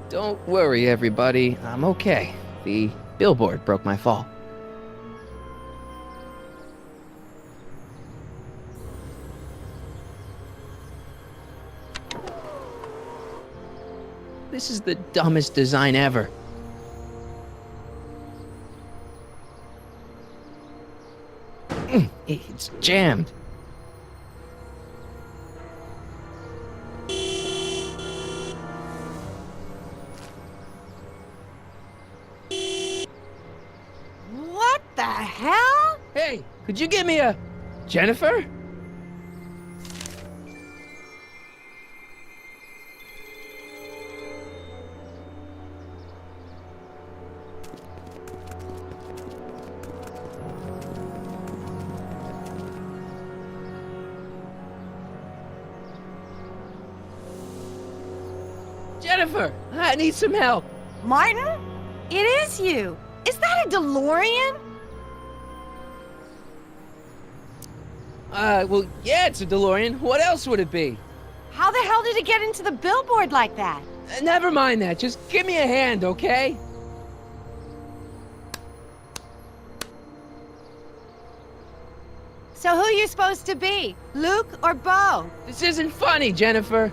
Don't worry, everybody. I'm okay. The billboard broke my fall. This is the dumbest design ever. It's jammed. What the hell? Hey, could you give me a... Jennifer? Jennifer, I need some help. Martin? It is you. Is that a DeLorean? Well, yeah, it's a DeLorean. What else would it be? How the hell did it get into the billboard like that? Never mind that. Just give me a hand, okay? So who you supposed to be? Luke or Bo? This isn't funny, Jennifer.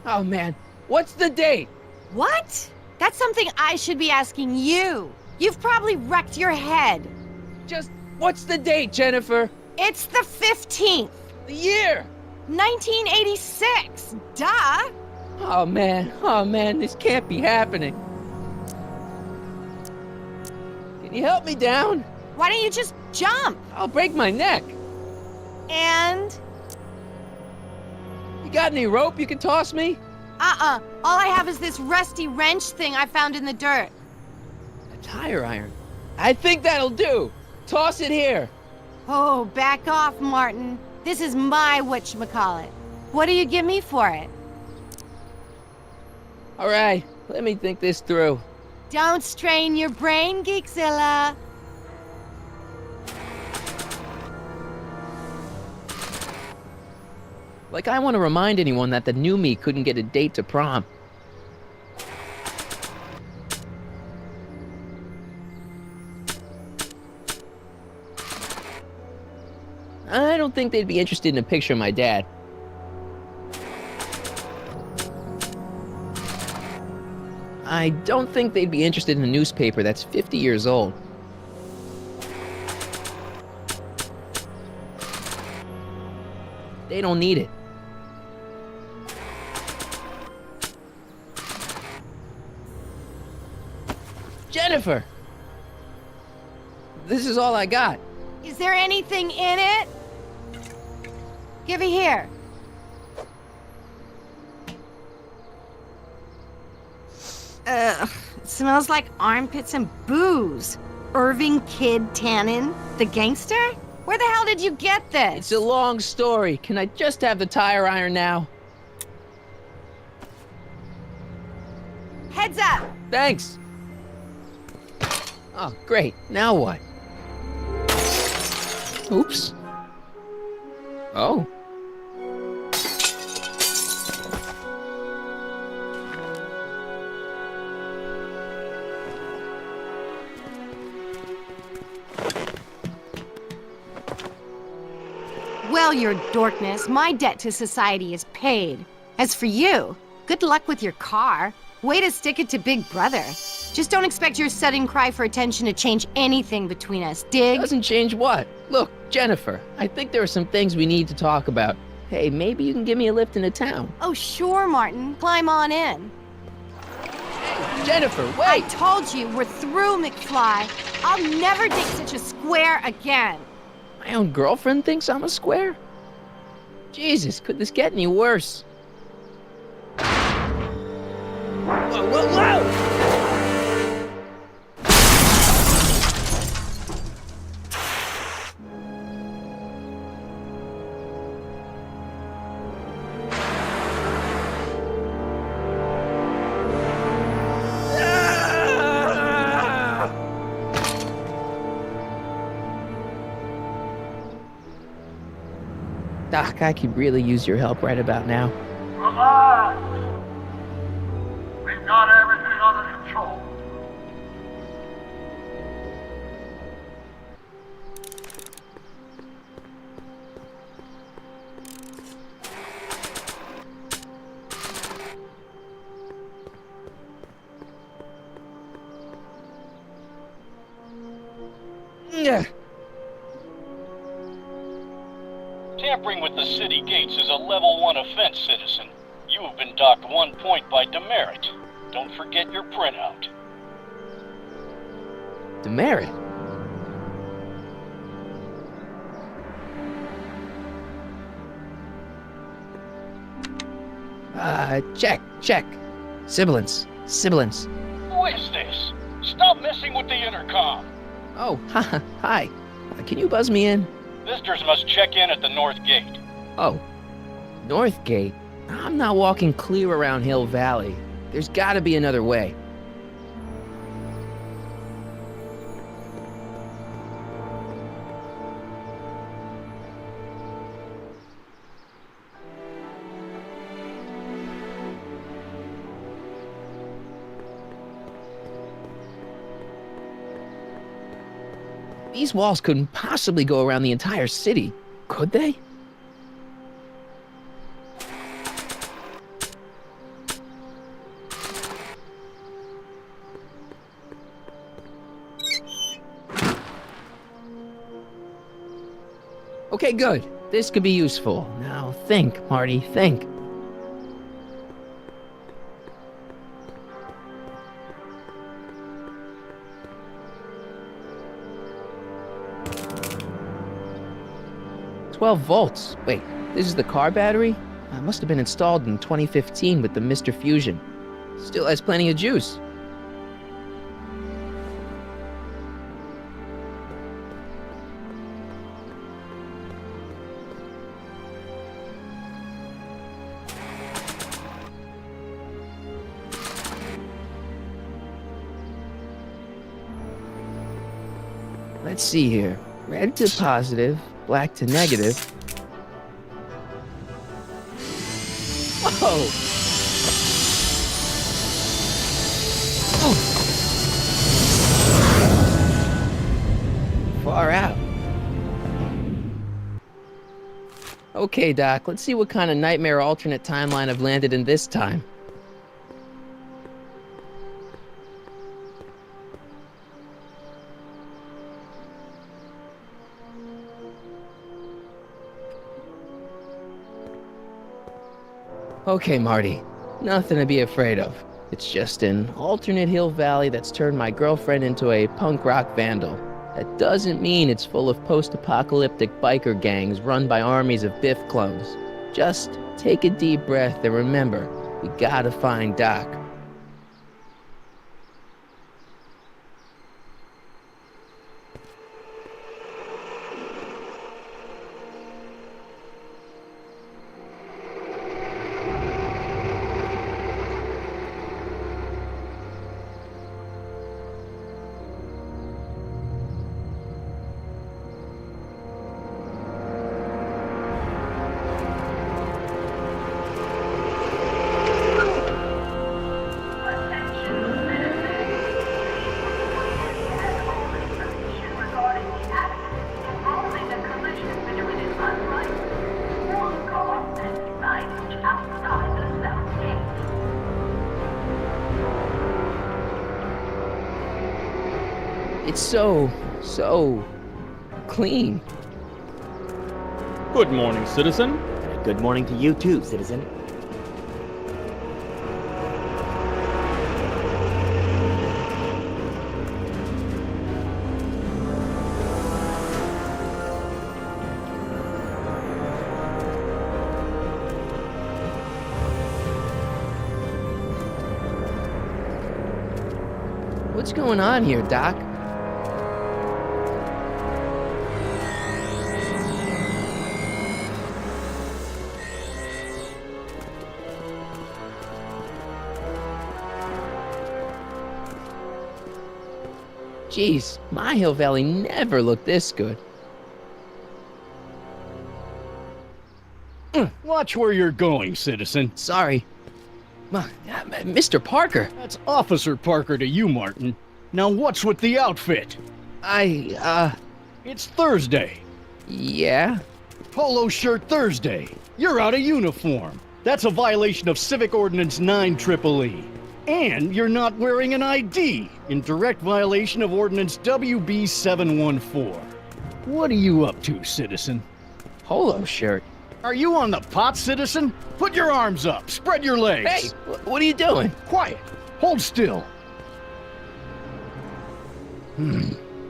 Oh, man. What's the date? What? That's something I should be asking you. You've probably wrecked your head. Just, what's the date, Jennifer? It's the 15th. The year! 1986. Duh. Oh, man, this can't be happening. Can you help me down? Why don't you just jump? I'll break my neck. And? You got any rope you can toss me? All I have is this rusty wrench thing I found in the dirt. A tire iron. I think that'll do. Toss it here. Oh, back off, Martin. This is my whatchamacallit. What do you give me for it? All right, let me think this through. Don't strain your brain, Geekzilla. Like I want to remind anyone that the new me couldn't get a date to prom. I don't think they'd be interested in a picture of my dad. I don't think they'd be interested in a newspaper that's 50 years old. They don't need it. Jennifer! This is all I got. Is there anything in it? Give it here. Ugh, it smells like armpits and booze. Irving Kid Tannen, the gangster? Where the hell did you get this? It's a long story. Can I just have the tire iron now? Heads up! Thanks. Oh, great. Now what? Oops. Oh. Well, your dorkness, my debt to society is paid. As for you, good luck with your car. Way to stick it to Big Brother. Just don't expect your sudden cry for attention to change anything between us, dig? Doesn't change what? Look, Jennifer, I think there are some things we need to talk about. Hey, maybe you can give me a lift into town. Oh, sure, Martin. Climb on in. Jennifer, I wait! told you, we're through, McFly. I'll never date such a square again. My own girlfriend thinks I'm a square? Jesus, could this get any worse? Whoa, whoa, whoa! Doc, I could really use your help right about now. Relax. We've got everything under control. Yeah. Tampering with the city gates is a level 1 offense, citizen. You have been docked 1 point by demerit. Don't forget your printout. Demerit? Check. Sibilance. Who is this? Stop messing with the intercom. Oh, hi. Can you buzz me in? Visitors must check in at the north gate. Oh, North Gate? I'm not walking clear around Hill Valley. There's gotta be another way. These walls couldn't possibly go around the entire city, could they? Okay, good. This could be useful. Now think, Marty, think. $12 volts. Wait, this is the car battery? Must have been installed in 2015 with the Mr. Fusion. Still has plenty of juice. Let's see here. Red to positive, black to negative. Whoa! Oh. Far out. Okay, Doc, let's see what kind of nightmare alternate timeline I've landed in this time. Okay, Marty. Nothing to be afraid of. It's just an alternate Hill Valley that's turned my girlfriend into a punk rock vandal. That doesn't mean it's full of post-apocalyptic biker gangs run by armies of Biff clones. Just take a deep breath and remember, we gotta find Doc. It's so clean. Good morning, citizen. Good morning to you too, citizen. What's going on here, Doc? Jeez, my Hill Valley never looked this good. Watch where you're going, citizen. Sorry. Mr. Parker, That's Officer Parker to you, Martin. Now what's with the outfit? It's Thursday. yeah? Polo shirt Thursday. You're out of uniform. That's a violation of Civic Ordinance 9EEE. And you're not wearing an ID, in direct violation of Ordinance WB 714. What are you up to, citizen? Polo shirt. Are you on the pot, citizen? Put your arms up. Spread your legs. Hey, what are you doing? Quiet. Hold still.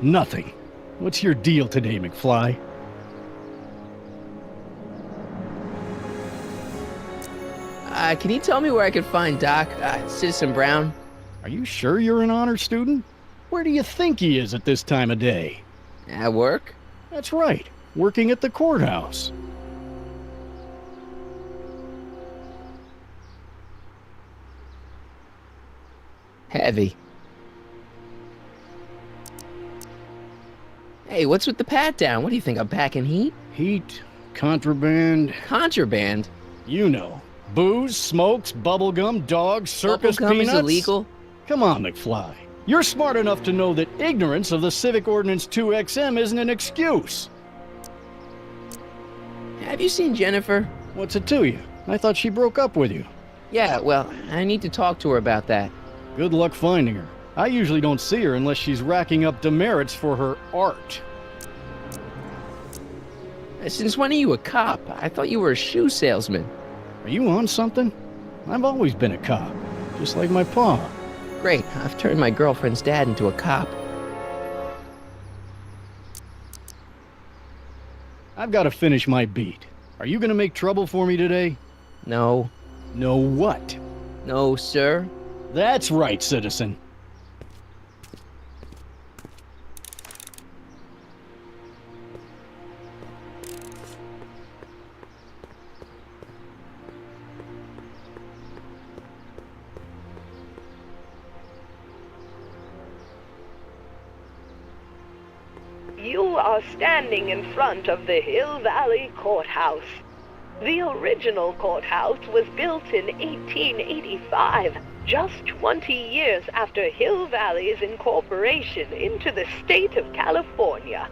Nothing. What's your deal today, McFly? Can you tell me where I can find Doc, Citizen Brown? Are you sure you're an honor student? Where do you think he is at this time of day? At work? That's right. Working at the courthouse. Heavy. Hey, what's with the pat down? What do you think, I'm packing heat? Heat, contraband, Contraband? you know. Booze, smokes, bubblegum, dogs, circus Bubblegum peanuts. is illegal? Come on, McFly. You're smart enough to know that ignorance of the Civic Ordinance 2XM isn't an excuse. Have you seen Jennifer? What's it to you? I thought she broke up with you. Yeah, well, I need to talk to her about that. Good luck finding her. I usually don't see her unless she's racking up demerits for her art. Since when are you a cop? I thought you were a shoe salesman. Are you on something? I've always been a cop, just like my pa. Great, I've turned my girlfriend's dad into a cop. I've got to finish my beat. Are you gonna make trouble for me today? No. No what? No, sir. That's right, citizen. You are standing in front of the Hill Valley Courthouse. The original courthouse was built in 1885, just 20 years after Hill Valley's incorporation into the state of California.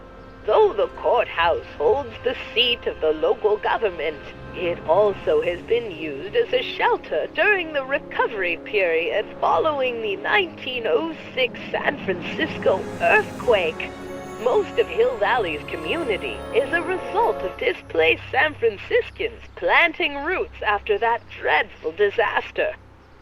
Though the courthouse holds the seat of the local government, it also has been used as a shelter during the recovery period following the 1906 San Francisco earthquake. Most of Hill Valley's community is a result of displaced San Franciscans planting roots after that dreadful disaster.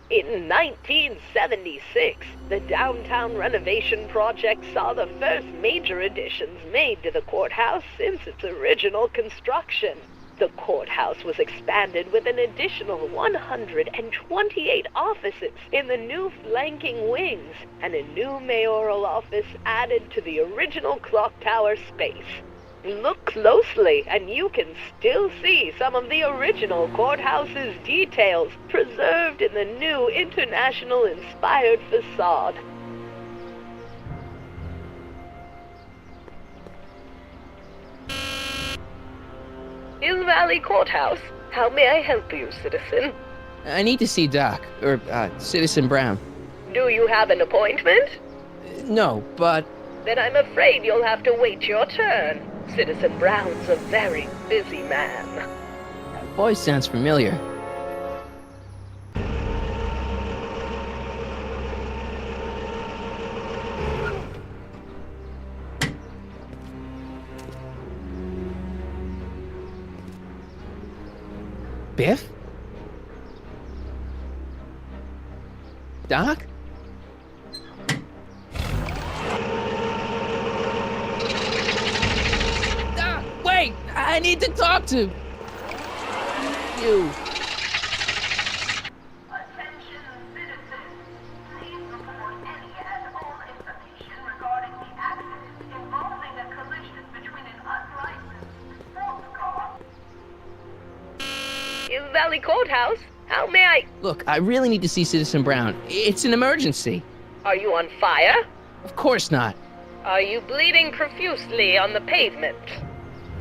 In 1976, the downtown renovation project saw the first major additions made to the courthouse since its original construction. The courthouse was expanded with an additional 128 offices in the new flanking wings, and a new mayoral office added to the original clock tower space. Look closely, and you can still see some of the original courthouse's details preserved in the new international-inspired facade. Hill Valley Courthouse. How may I help you, citizen? I need to see Doc, or, Citizen Brown. Do you have an appointment? No, but... Then I'm afraid you'll have to wait your turn. Citizen Brown's a very busy man. That voice sounds familiar. Biff? Doc? Doc, wait! I need to talk to you. Attention citizens. Please report any and all information regarding the accident involving a collision between an unlicensed sports car. Hill Valley Courthouse? How may I... Look, I really need to see Citizen Brown. It's an emergency. Are you on fire? Of course not. Are you bleeding profusely on the pavement?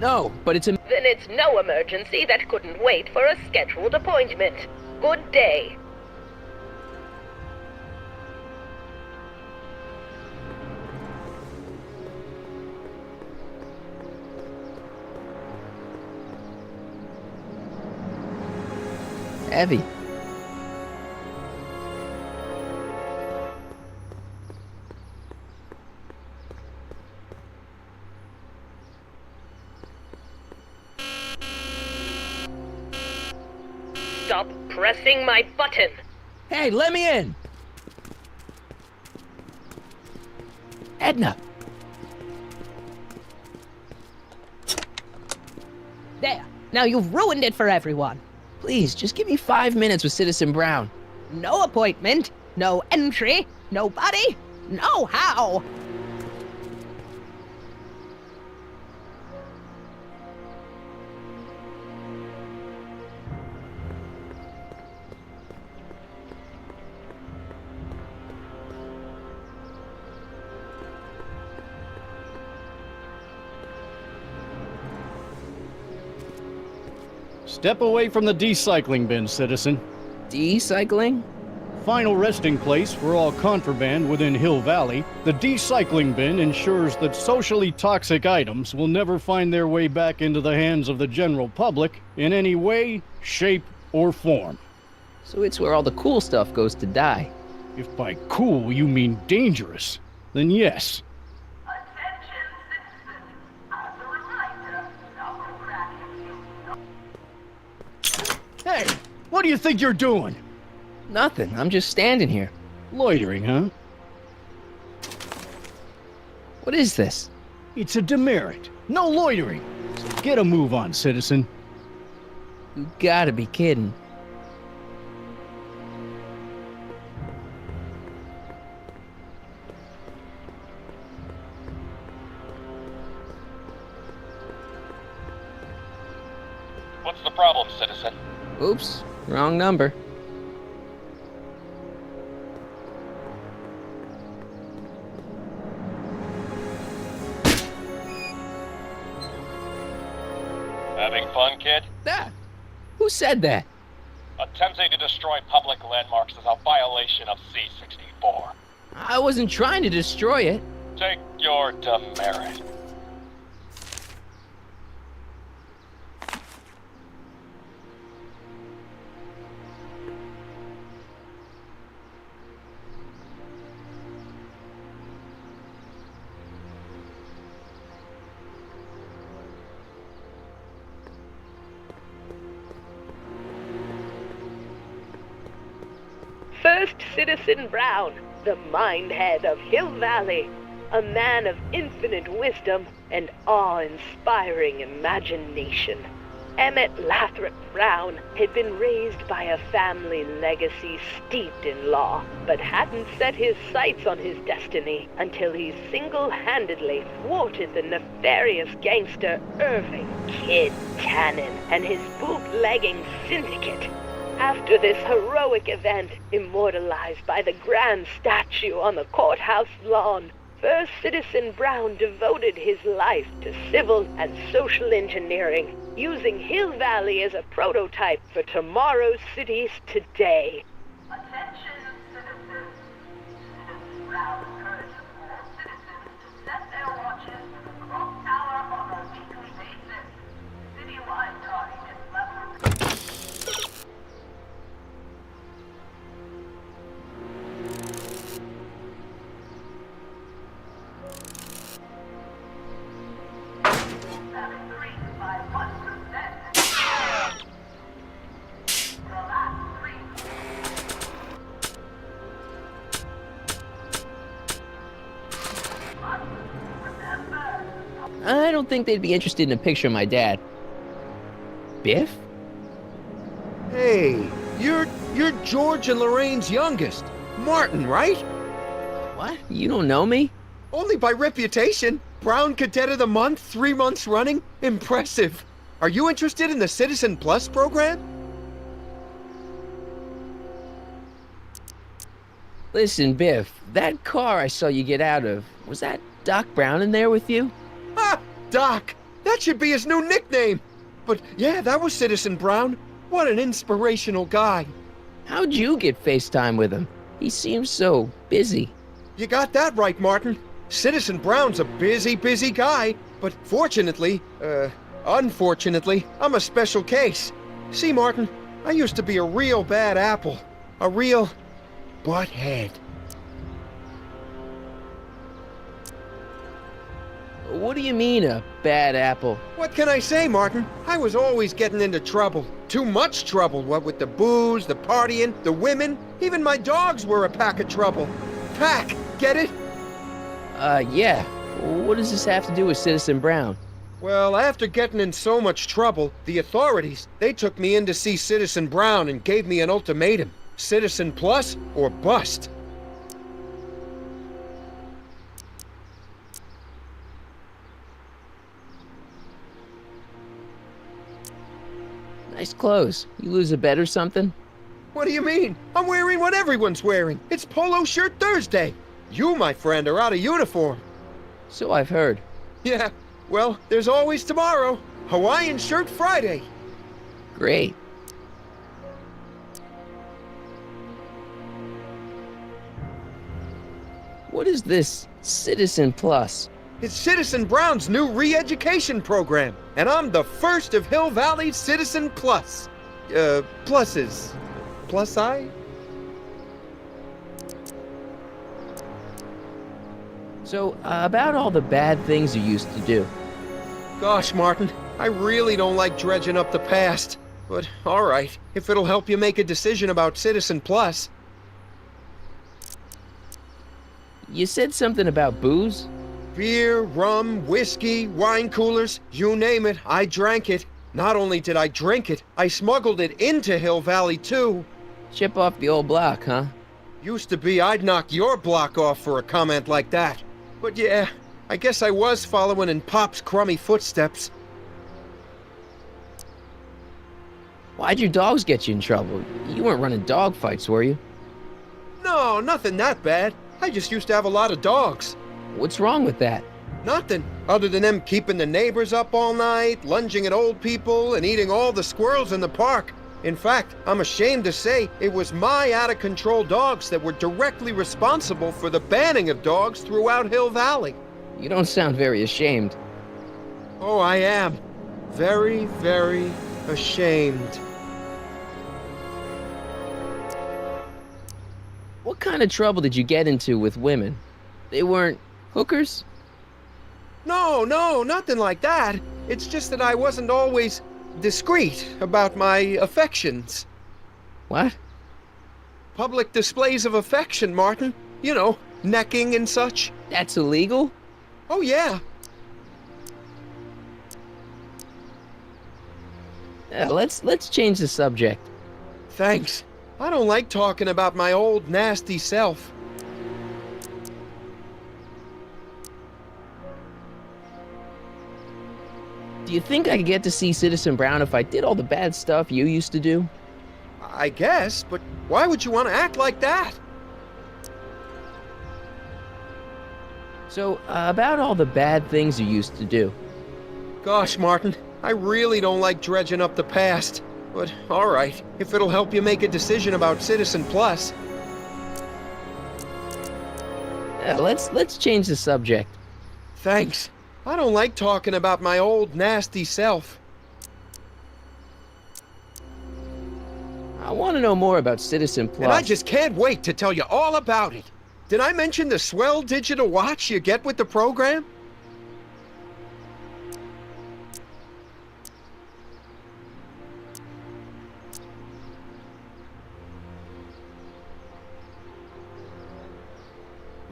No, but it's a... Then it's no emergency that couldn't wait for a scheduled appointment. Good day. Evie. Stop pressing my button. Hey, let me in! Edna! There. Now you've ruined it for everyone. Please, just give me 5 minutes with Citizen Brown. No appointment, no entry, nobody, no how. Step away from the decycling bin, citizen. Decycling? Final resting place for all contraband within Hill Valley, the decycling bin ensures that socially toxic items will never find their way back into the hands of the general public in any way, shape, or form. So it's where all the cool stuff goes to die. If by cool you mean dangerous, then yes. Attention citizens. As a reminder, knuckle cracking is Hey, what do you think you're doing? Nothing, I'm just standing here. Loitering, huh? What is this? It's a demerit. No loitering. So get a move on, citizen. You gotta be kidding. What's the problem, citizen? Oops, wrong number. Having fun, kid? Ah, who said that? Attempting to destroy public landmarks is a violation of C-64. I wasn't trying to destroy it. Take your demerit. First Citizen Brown, the mindhead of Hill Valley, a man of infinite wisdom and awe-inspiring imagination. Emmett Lathrop Brown had been raised by a family legacy steeped in law, but hadn't set his sights on his destiny until he single-handedly thwarted the nefarious gangster Irving Kid Tannen and his bootlegging syndicate. After this heroic event, immortalized by the grand statue on the courthouse lawn, First Citizen Brown devoted his life to civil and social engineering, using Hill Valley as a prototype for tomorrow's cities today. Attention citizens. Citizen Brown encourages all citizens to set their watches to the clock tower on a weekly basis. Citywide tardiness level. Have increased by 1%. The last 3 I don't think they'd be interested in a picture of my dad. Biff? Hey, you're George and Lorraine's youngest. Martin, right? What? You don't know me? Only by reputation. Brown Cadet of the Month, 3 months running? Impressive. Are you interested in the Citizen Plus program? Listen, Biff, that car I saw you get out of, was that Doc Brown in there with you? Ha! Doc! That should be his new nickname. But yeah, that was Citizen Brown. What an inspirational guy. How'd you get FaceTime with him? He seems so busy. You got that right, Martin. Citizen Brown's a busy guy. But unfortunately, I'm a special case. See, Martin, I used to be a real bad apple. A real butthead. What do you mean, a bad apple? What can I say, Martin? I was always getting into trouble. Too much trouble, what with the booze, the partying, the women. Even my dogs were a pack of trouble. Pack, get it? Yeah. What does this have to do with Citizen Brown? Well, after getting in so much trouble, the authorities, they took me in to see Citizen Brown and gave me an ultimatum. Citizen Plus or bust. Nice clothes. You lose a bet or something? What do you mean? I'm wearing what everyone's wearing. It's Polo Shirt Thursday. You, my friend, are out of uniform. So I've heard. Yeah, well, there's always tomorrow. Hawaiian Shirt Friday. Great. What is this Citizen Plus? It's Citizen Brown's new re-education program, and I'm the first of Hill Valley's Citizen Plus. Pluses. Plus I? So, about all the bad things you used to do. Gosh, Martin, I really don't like dredging up the past. But, alright, if it'll help you make a decision about Citizen Plus. You said something about booze? Beer, rum, whiskey, wine coolers, you name it, I drank it. Not only did I drink it, I smuggled it into Hill Valley, too. Chip off the old block, huh? Used to be I'd knock your block off for a comment like that. But yeah, I guess I was following in Pop's crummy footsteps. Why'd your dogs get you in trouble? You weren't running dog fights, were you? No, nothing that bad. I just used to have a lot of dogs. What's wrong with that? Nothing, other than them keeping the neighbors up all night, lunging at old people, and eating all the squirrels in the park. In fact, I'm ashamed to say it was my out-of-control dogs that were directly responsible for the banning of dogs throughout Hill Valley. You don't sound very ashamed. Oh, I am. Very, very ashamed. What kind of trouble did you get into with women? They weren't hookers? No, nothing like that. It's just that I wasn't always discreet about my affections. What? Public displays of affection, Martin. You know, necking and such. That's illegal? Oh, yeah. Let's change the subject. Thanks. I don't like talking about my old nasty self. Do you think I could get to see Citizen Brown if I did all the bad stuff you used to do? I guess, but why would you want to act like that? So, about all the bad things you used to do. Gosh, Martin, I really don't like dredging up the past. But, alright, if it'll help you make a decision about Citizen Plus. Let's change the subject. Thanks. I don't like talking about my old nasty self. I want to know more about Citizen Plus. And I just can't wait to tell you all about it. Did I mention the swell digital watch you get with the program?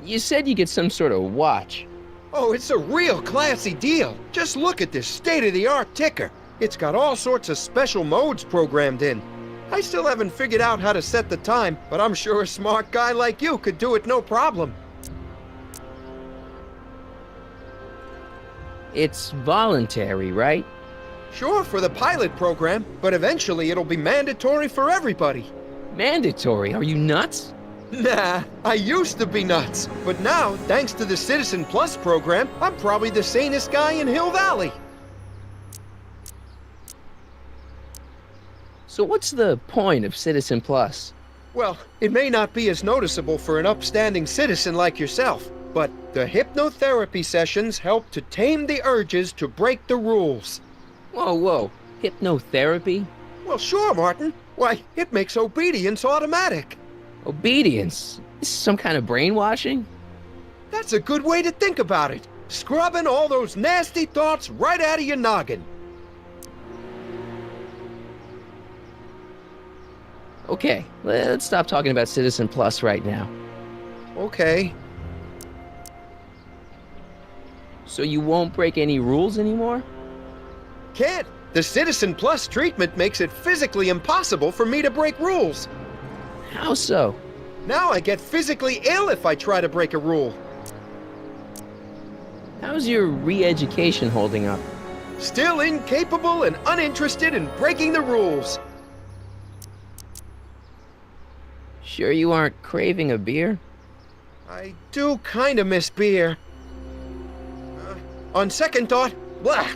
You said you get some sort of watch. Oh, it's a real classy deal. Just look at this state-of-the-art ticker. It's got all sorts of special modes programmed in. I still haven't figured out how to set the time, but I'm sure a smart guy like you could do it no problem. It's voluntary, right? Sure, for the pilot program, but eventually it'll be mandatory for everybody. Mandatory? Are you nuts? Nah, I used to be nuts. But now, thanks to the Citizen Plus program, I'm probably the sanest guy in Hill Valley. So what's the point of Citizen Plus? Well, it may not be as noticeable for an upstanding citizen like yourself, but the hypnotherapy sessions help to tame the urges to break the rules. Whoa, whoa. Hypnotherapy? Well, sure, Martin. Why, it makes obedience automatic. Obedience? This is some kind of brainwashing? That's a good way to think about it. Scrubbing all those nasty thoughts right out of your noggin. Okay, let's stop talking about Citizen Plus right now. Okay. So you won't break any rules anymore? Can't. The Citizen Plus treatment makes it physically impossible for me to break rules. How so? Now I get physically ill if I try to break a rule. How's your re-education holding up? Still incapable and uninterested in breaking the rules. Sure you aren't craving a beer? I do kinda miss beer. On second thought, blah!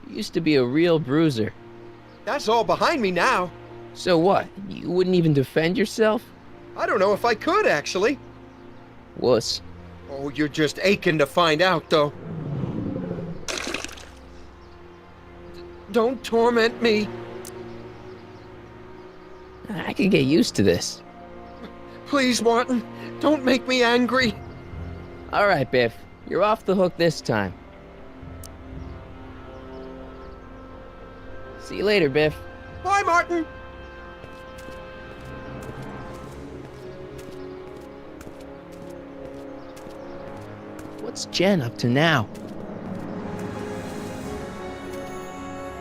You used to be a real bruiser. That's all behind me now. So what? You wouldn't even defend yourself? I don't know if I could, actually. Wuss. Oh, you're just aching to find out, though. Don't torment me. I could get used to this. Please, Martin, don't make me angry. All right, Biff. You're off the hook this time. See you later, Biff. Bye, Martin. What's Jen up to now?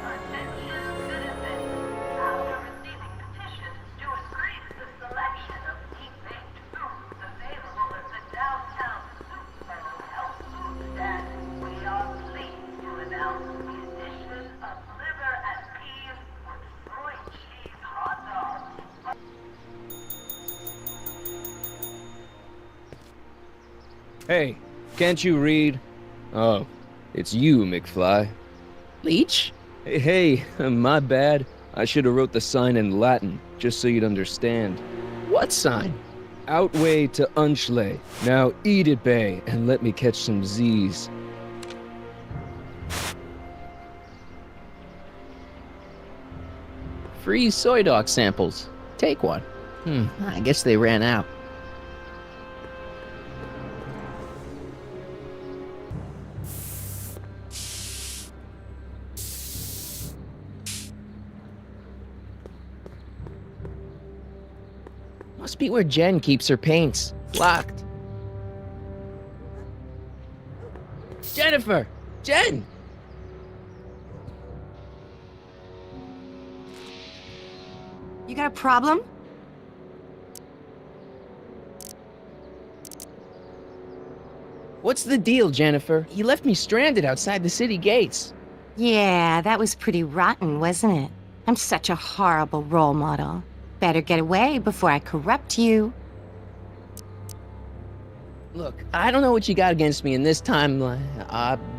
Attention citizens. After receiving petitions to increase the selection of heat-baked foods available at the downtown Superbo Health Food Stand, we are pleased to announce the addition of liver and peas with soy cheese hot dogs. Hey, can't you read? Oh, it's you, McFly. Leech? Hey, my bad. I should have wrote the sign in Latin, just so you'd understand. What sign? Outway to Unchley. Now eat it, Bay, and let me catch some Z's. Free soy dog samples. Take one. I guess they ran out. Must be where Jen keeps her paints. Locked. Jennifer! Jen! You got a problem? What's the deal, Jennifer? You left me stranded outside the city gates. Yeah, that was pretty rotten, wasn't it? I'm such a horrible role model. Better get away before I corrupt you. Look, I don't know what you got against me in this time,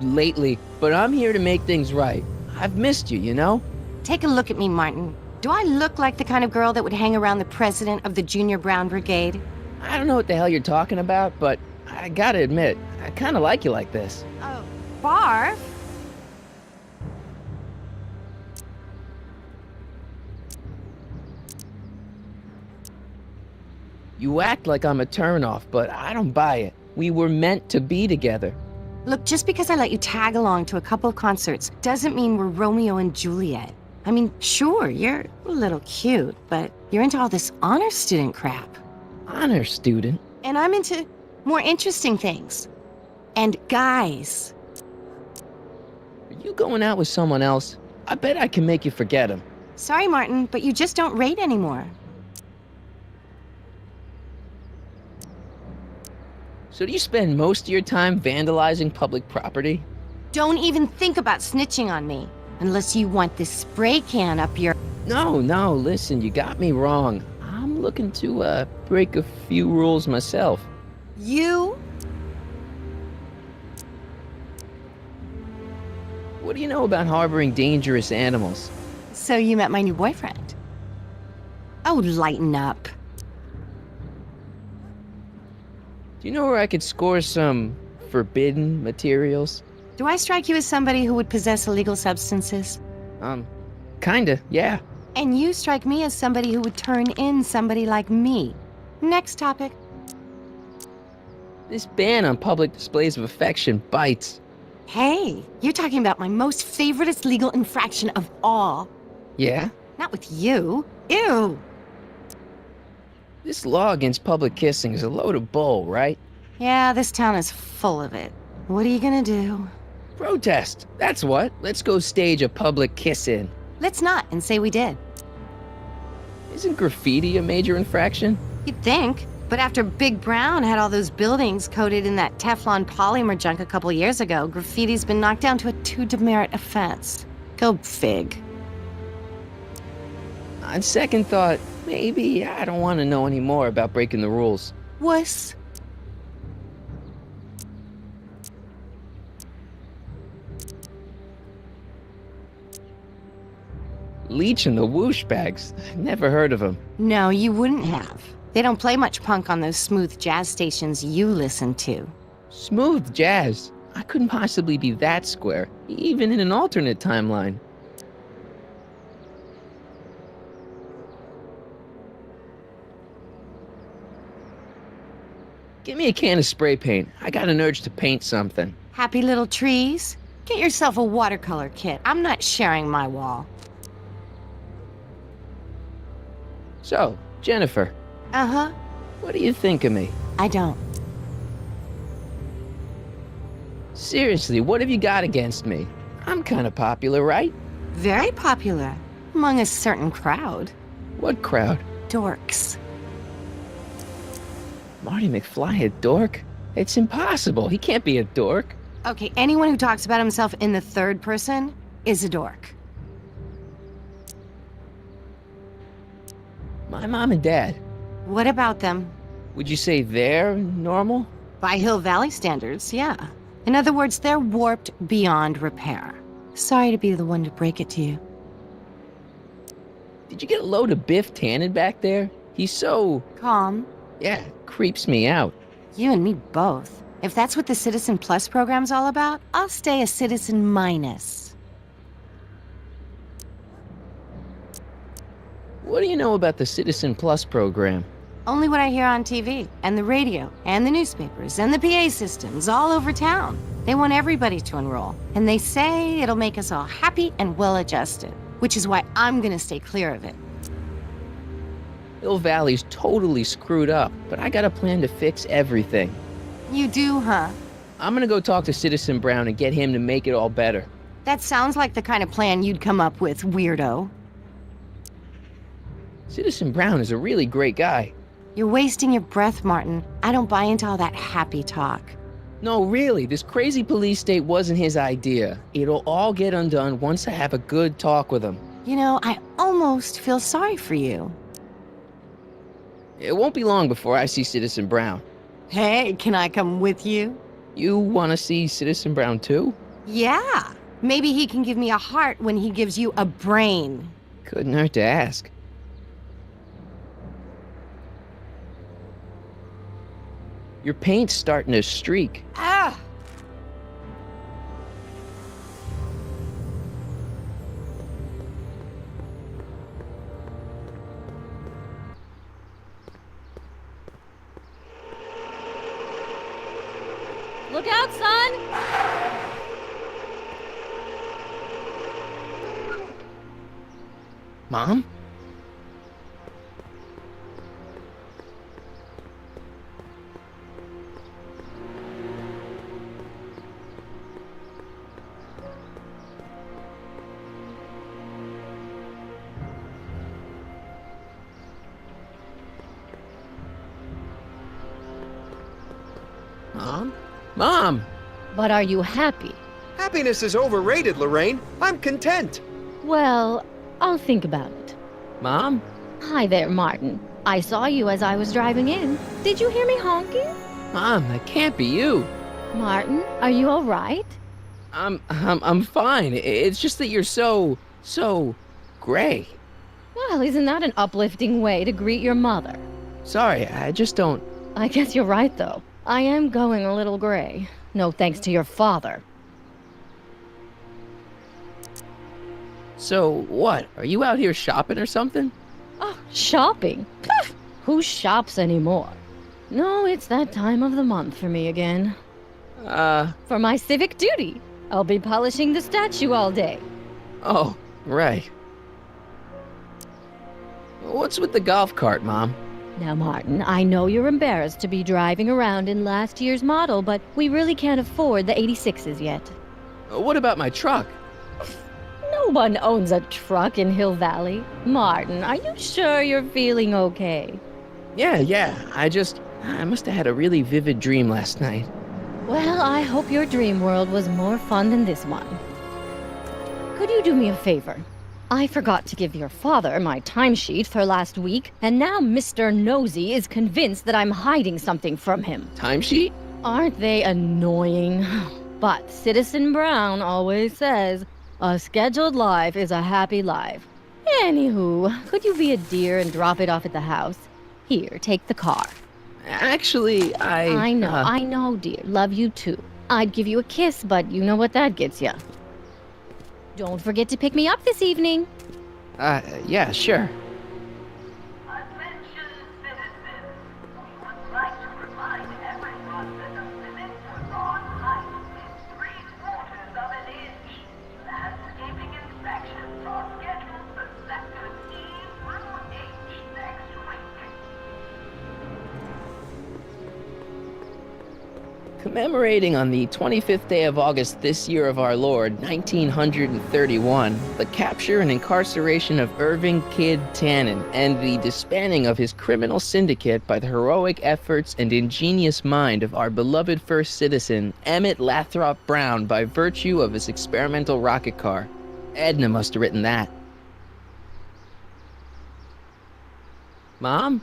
lately, but I'm here to make things right. I've missed you, you know? Take a look at me, Martin. Do I look like the kind of girl that would hang around the president of the Junior Brown Brigade? I don't know what the hell you're talking about, but I gotta admit, I kinda like you like this. Oh, Barf? You act like I'm a turnoff, but I don't buy it. We were meant to be together. Look, just because I let you tag along to a couple of concerts doesn't mean we're Romeo and Juliet. I mean, sure, you're a little cute, but you're into all this honor student crap. Honor student? And I'm into more interesting things. And guys. Are you going out with someone else? I bet I can make you forget him. Sorry, Martin, but you just don't rate anymore. So do you spend most of your time vandalizing public property? Don't even think about snitching on me, unless you want this spray can up your... No, listen, you got me wrong. I'm looking to, break a few rules myself. You? What What do you know about harboring dangerous animals? So you met my new boyfriend. Oh, lighten up. Do you know where I could score some forbidden materials? Do I strike you as somebody who would possess illegal substances? Kinda, yeah. And you strike me as somebody who would turn in somebody like me. Next topic. This ban on public displays of affection bites. Hey, you're talking about my most favoriteest legal infraction of all. Yeah? Not with you. Ew. This law against public kissing is a load of bull, right? Yeah, this town is full of it. What are you gonna do? Protest, that's what. Let's go stage a public kiss-in. Let's not and say we did. Isn't graffiti a major infraction? You'd think. But after Big Brown had all those buildings coated in that Teflon polymer junk a couple years ago, graffiti's been knocked down to a 2 demerit offense. Go fig. On second thought, maybe I don't want to know any more about breaking the rules. Wuss. Leech and the Whoosh Bags. Never heard of them. No, you wouldn't have. They don't play much punk on those smooth jazz stations you listen to. Smooth jazz? I couldn't possibly be that square, even in an alternate timeline. Give me a can of spray paint. I got an urge to paint something. Happy little trees? Get yourself a watercolor kit. I'm not sharing my wall. So, Jennifer. Uh-huh. What do you think of me? I don't. Seriously, what have you got against me? I'm kind of popular, right? Very popular. Among a certain crowd. What crowd? Dorks. Marty McFly a dork? It's impossible. He can't be a dork. Okay, anyone who talks about himself in the third person is a dork. My mom and dad. What about them? Would you say they're normal? By Hill Valley standards, yeah. In other words, they're warped beyond repair. Sorry to be the one to break it to you. Did you get a load of Biff Tannen back there? He's so... Calm. Yeah, creeps me out. You and me both. If that's what the Citizen Plus program's all about, I'll stay a Citizen Minus. What do you know about the Citizen Plus program? Only what I hear on TV, and the radio, and the newspapers, and the PA systems all over town. They want everybody to enroll, and they say it'll make us all happy and well-adjusted, which is why I'm gonna stay clear of it. Hill Valley's totally screwed up, but I got a plan to fix everything. You do, huh? I'm gonna go talk to Citizen Brown and get him to make it all better. That sounds like the kind of plan you'd come up with, weirdo. Citizen Brown is a really great guy. You're wasting your breath, Martin. I don't buy into all that happy talk. No, really, this crazy police state wasn't his idea. It'll all get undone once I have a good talk with him. You know, I almost feel sorry for you. It won't be long before I see Citizen Brown. Hey, can I come with you? You want to see Citizen Brown too? Yeah. Maybe he can give me a heart when he gives you a brain. Couldn't hurt to ask. Your paint's starting to streak. Ah! Look out, son! Mom? Mom? Mom! But are you happy? Happiness is overrated, Lorraine. I'm content. Well, I'll think about it. Mom? Hi there, Martin. I saw you as I was driving in. Did you hear me honking? Mom, that can't be you. Martin, are you all right? I'm fine. It's just that you're so gray. Well, isn't that an uplifting way to greet your mother? Sorry, I just don't. I guess you're right, though. I am going a little gray. No thanks to your father. So what? Are you out here shopping or something? Oh, shopping? Pff, who shops anymore? No, it's that time of the month for me again. For my civic duty. I'll be polishing the statue all day. Oh, right. What's with the golf cart, Mom? Now, Martin, I know you're embarrassed to be driving around in last year's model, but we really can't afford the 86s yet. What about my truck? No one owns a truck in Hill Valley. Martin, are you sure you're feeling okay? Yeah. I must have had a really vivid dream last night. Well, I hope your dream world was more fun than this one. Could you do me a favor? I forgot to give your father my timesheet for last week, and now Mr. Nosy is convinced that I'm hiding something from him. Timesheet? Aren't they annoying? But Citizen Brown always says, a scheduled life is a happy life. Anywho, could you be a dear and drop it off at the house? Here, take the car. Actually, I know, dear. Love you too. I'd give you a kiss, but you know what that gets ya. Don't forget to pick me up this evening. Yeah, sure. Attention citizens. We would like to remind everyone that the limit for lawn height is 3/4 of an inch. Landscaping inspections are scheduled for sectors E through H next week. Commemorating on the 25th day of August this year of our Lord, 1931, the capture and incarceration of Irving Kid Tannen and the disbanding of his criminal syndicate by the heroic efforts and ingenious mind of our beloved first citizen, Emmett Lathrop Brown, by virtue of his experimental rocket car. Edna must have written that. Mom?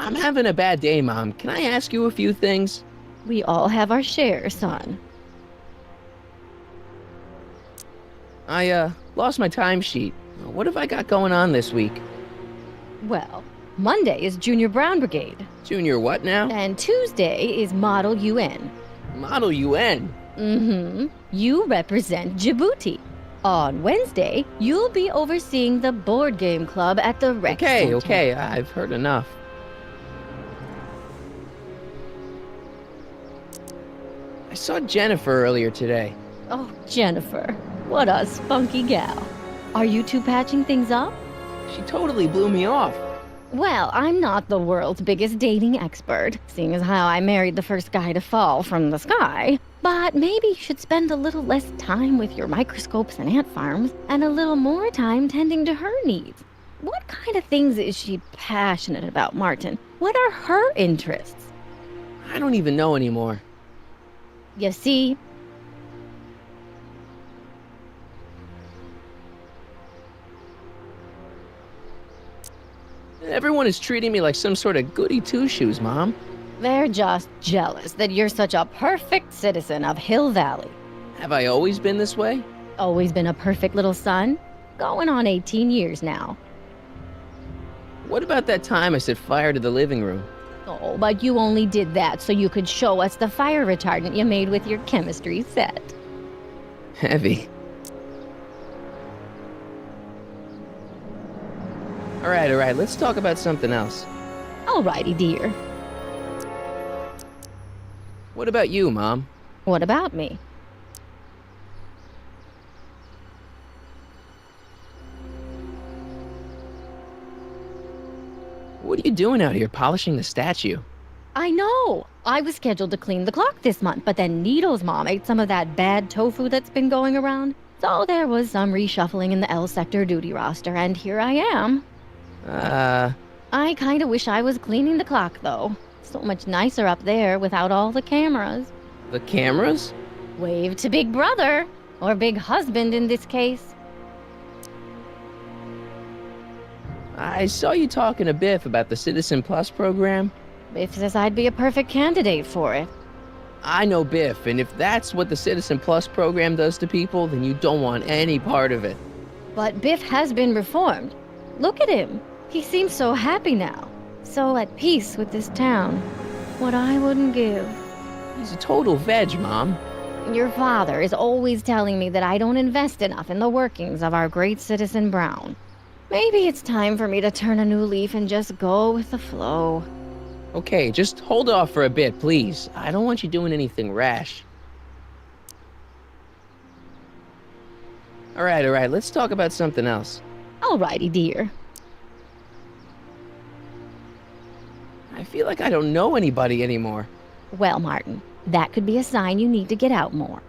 I'm having a bad day, Mom. Can I ask you a few things? We all have our share, son. I, lost my timesheet. What have I got going on this week? Well, Monday is Junior Brown Brigade. Junior what now? And Tuesday is Model UN. Model UN? Mm-hmm. You represent Djibouti. On Wednesday, you'll be overseeing the board game club at the rec center. Okay, I've heard enough. I saw Jennifer earlier today. Oh, Jennifer. What a spunky gal. Are you two patching things up? She totally blew me off. Well, I'm not the world's biggest dating expert, seeing as how I married the first guy to fall from the sky. But maybe you should spend a little less time with your microscopes and ant farms, and a little more time tending to her needs. What kind of things is she passionate about, Martin? What are her interests? I don't even know anymore. You see? Everyone is treating me like some sort of goody two-shoes, Mom. They're just jealous that you're such a perfect citizen of Hill Valley. Have I always been this way? Always been a perfect little son? Going on 18 years now. What about that time I set fire to the living room? Oh, but you only did that so you could show us the fire retardant you made with your chemistry set. Heavy. All right, let's talk about something else. Alrighty, dear. What about you, Mom? What about me? What are you doing out here polishing the statue? I know! I was scheduled to clean the clock this month, but then Needle's mom ate some of that bad tofu that's been going around. So there was some reshuffling in the L sector duty roster, and here I am. I kinda wish I was cleaning the clock, though. So much nicer up there without all the cameras. The cameras? Wave to Big Brother, or Big Husband in this case. I saw you talking to Biff about the Citizen Plus program. Biff says I'd be a perfect candidate for it. I know Biff, and if that's what the Citizen Plus program does to people, then you don't want any part of it. But Biff has been reformed. Look at him. He seems so happy now. So at peace with this town. What I wouldn't give. He's a total veg, Mom. Your father is always telling me that I don't invest enough in the workings of our great Citizen Brown. Maybe it's time for me to turn a new leaf and just go with the flow. Okay, just hold off for a bit, please. I don't want you doing anything rash. All right, let's talk about something else. Alrighty, dear. I feel like I don't know anybody anymore. Well, Martin, that could be a sign you need to get out more.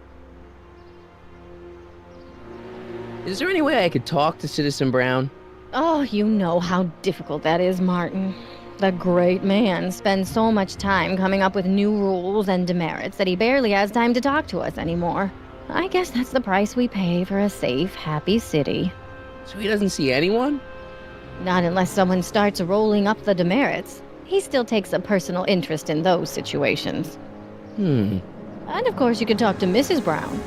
Is there any way I could talk to Citizen Brown? Oh, you know how difficult that is, Martin. The great man spends so much time coming up with new rules and demerits that he barely has time to talk to us anymore. I guess that's the price we pay for a safe, happy city. So he doesn't see anyone? Not unless someone starts rolling up the demerits. He still takes a personal interest in those situations. And of course you can talk to Mrs. Brown.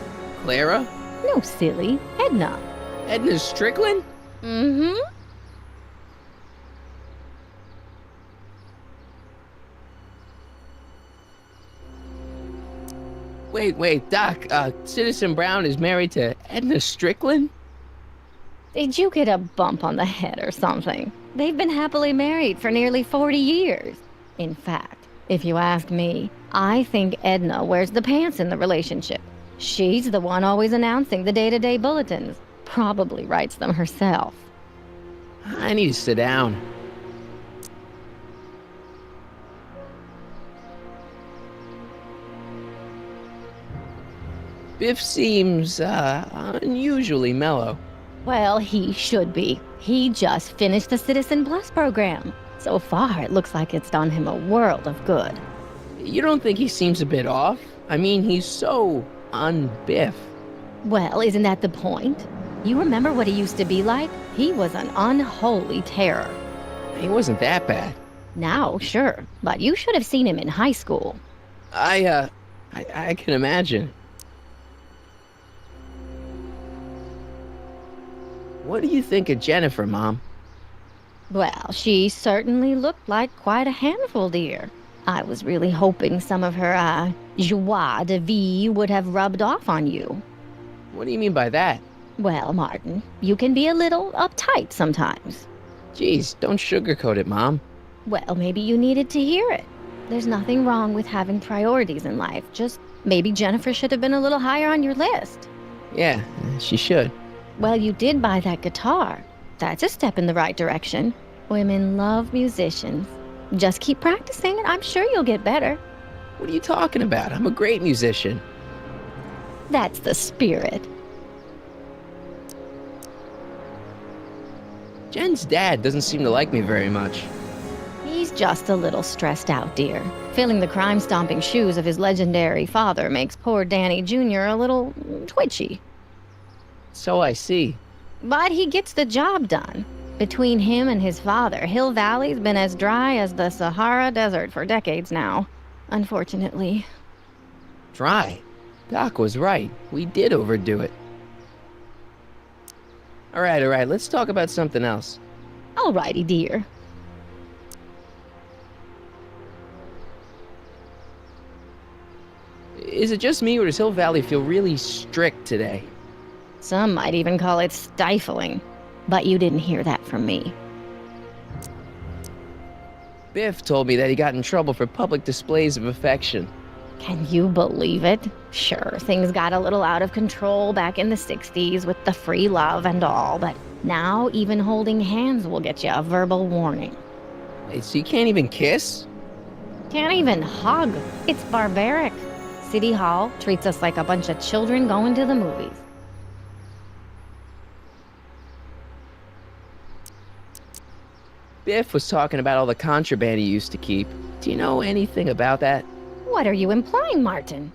Clara? No, silly. Edna. Edna Strickland? Mm-hmm. Wait, Doc, Citizen Brown is married to Edna Strickland? Did you get a bump on the head or something? They've been happily married for nearly 40 years. In fact, if you ask me, I think Edna wears the pants in the relationship. She's the one always announcing the day-to-day bulletins. Probably writes them herself. I need to sit down. Biff seems, unusually mellow. Well, he should be. He just finished the Citizen Plus program. So far, it looks like it's done him a world of good. You don't think he seems a bit off? I mean, he's so un-Biff. Well, isn't that the point? You remember what he used to be like? He was an unholy terror. He wasn't that bad. Now, sure, but you should have seen him in high school. I can imagine. What do you think of Jennifer, Mom? Well, she certainly looked like quite a handful, dear. I was really hoping some of her, joie de vivre would have rubbed off on you. What do you mean by that? Well, Martin, you can be a little uptight sometimes. Geez, don't sugarcoat it, Mom. Well, maybe you needed to hear it. There's nothing wrong with having priorities in life. Just maybe Jennifer should have been a little higher on your list. Yeah, she should. Well, you did buy that guitar. That's a step in the right direction. Women love musicians. Just keep practicing and I'm sure you'll get better. What are you talking about? I'm a great musician. That's the spirit. Jen's dad doesn't seem to like me very much. He's just a little stressed out, dear. Filling the crime-stomping shoes of his legendary father makes poor Danny Jr. a little twitchy. So I see. But he gets the job done. Between him and his father, Hill Valley's been as dry as the Sahara Desert for decades now. Unfortunately. Dry? Doc was right. We did overdo it. All right, let's talk about something else. Alrighty, dear. Is it just me, or does Hill Valley feel really strict today? Some might even call it stifling. But you didn't hear that from me. Biff told me that he got in trouble for public displays of affection. Can you believe it? Sure, things got a little out of control back in the 60s with the free love and all, but now even holding hands will get you a verbal warning. Wait, so you can't even kiss? Can't even hug. It's barbaric. City Hall treats us like a bunch of children going to the movies. Biff was talking about all the contraband he used to keep. Do you know anything about that? What are you implying, Martin?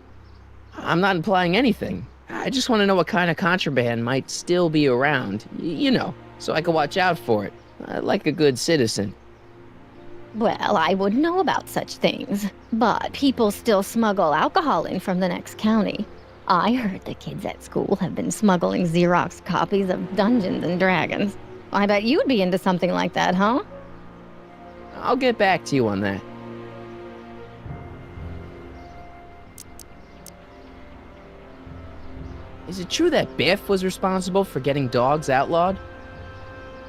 I'm not implying anything. I just want to know what kind of contraband might still be around. You know, so I can watch out for it. Like a good citizen. Well, I wouldn't know about such things, but people still smuggle alcohol in from the next county. I heard the kids at school have been smuggling Xerox copies of Dungeons and Dragons. I bet you'd be into something like that, huh? I'll get back to you on that. Is it true that Biff was responsible for getting dogs outlawed?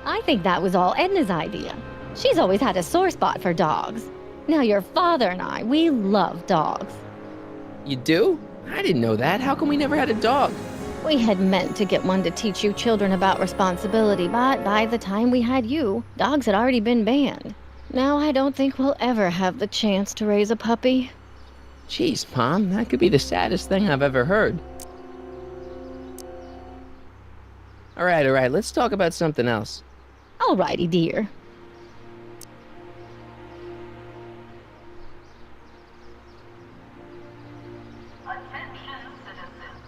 I think that was all Edna's idea. She's always had a sore spot for dogs. Now your father and I, we love dogs. You do? I didn't know that. How come we never had a dog? We had meant to get one to teach you children about responsibility, but by the time we had you, dogs had already been banned. Now I don't think we'll ever have the chance to raise a puppy. Jeez, Mom, that could be the saddest thing I've ever heard. All right, let's talk about something else. Alrighty, dear. Attention, citizens.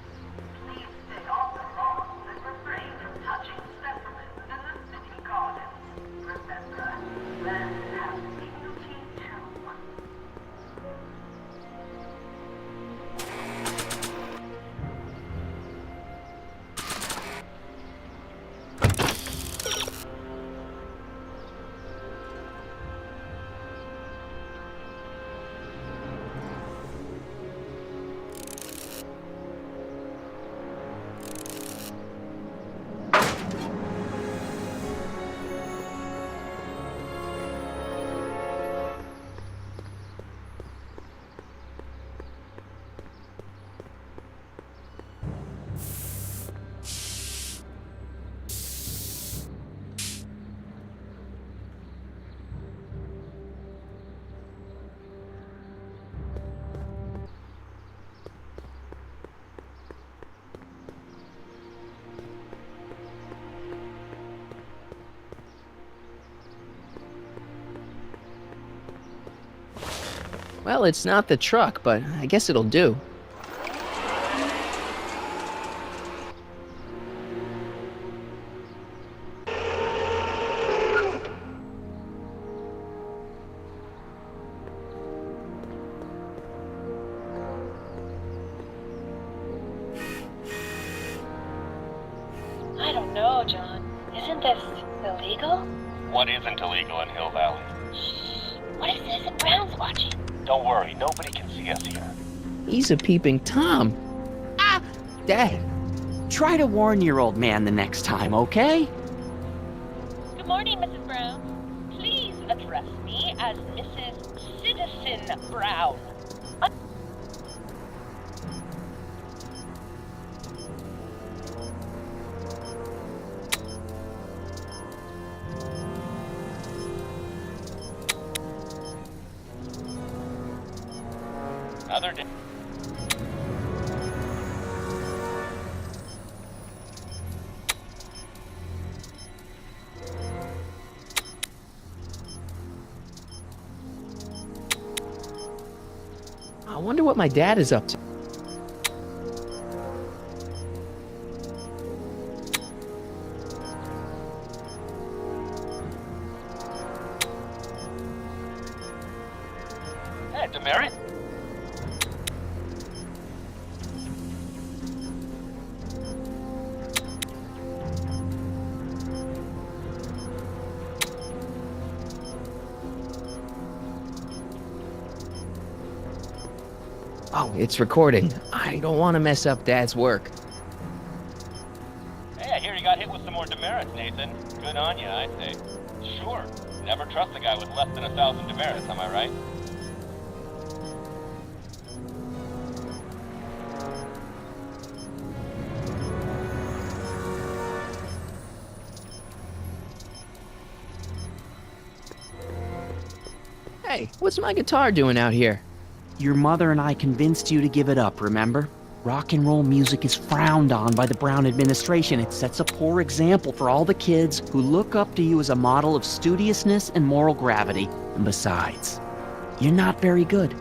Please stay off the lawn and refrain from touching specimens in the city gardens. Remember, land has dignity too. Well, it's not the truck, but I guess it'll do. I don't know, John. Isn't this illegal? What isn't illegal in Hill Valley? What is this if Brown's watching? Don't worry, nobody can see us here. He's a peeping Tom. Ah! Dad. Try to warn your old man the next time, okay? Good morning, Mrs. Brown. Please address me as Mrs. Citizen Brown. Another day. I wonder what my dad is up to. Hey, Demerit. Oh, it's recording. I don't want to mess up Dad's work. Hey, I hear you got hit with some more demerits, Nathan. Good on you, I say. Sure. Never trust a guy with less than 1,000 demerits, am I right? Hey, what's my guitar doing out here? Your mother and I convinced you to give it up, remember? Rock and roll music is frowned on by the Brown administration. It sets a poor example for all the kids who look up to you as a model of studiousness and moral gravity. And besides, you're not very good.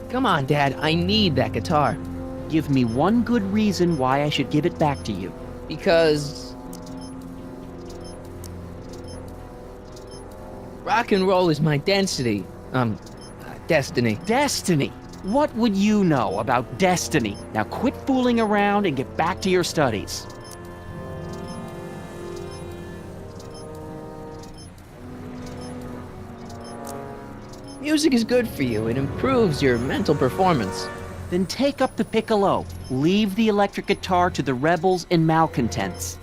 Come on, Dad, I need that guitar. Give me one good reason why I should give it back to you. Because rock and roll is my destiny. Destiny? What would you know about destiny? Now quit fooling around and get back to your studies. Music is good for you. It improves your mental performance. Then take up the piccolo. Leave the electric guitar to the rebels and malcontents.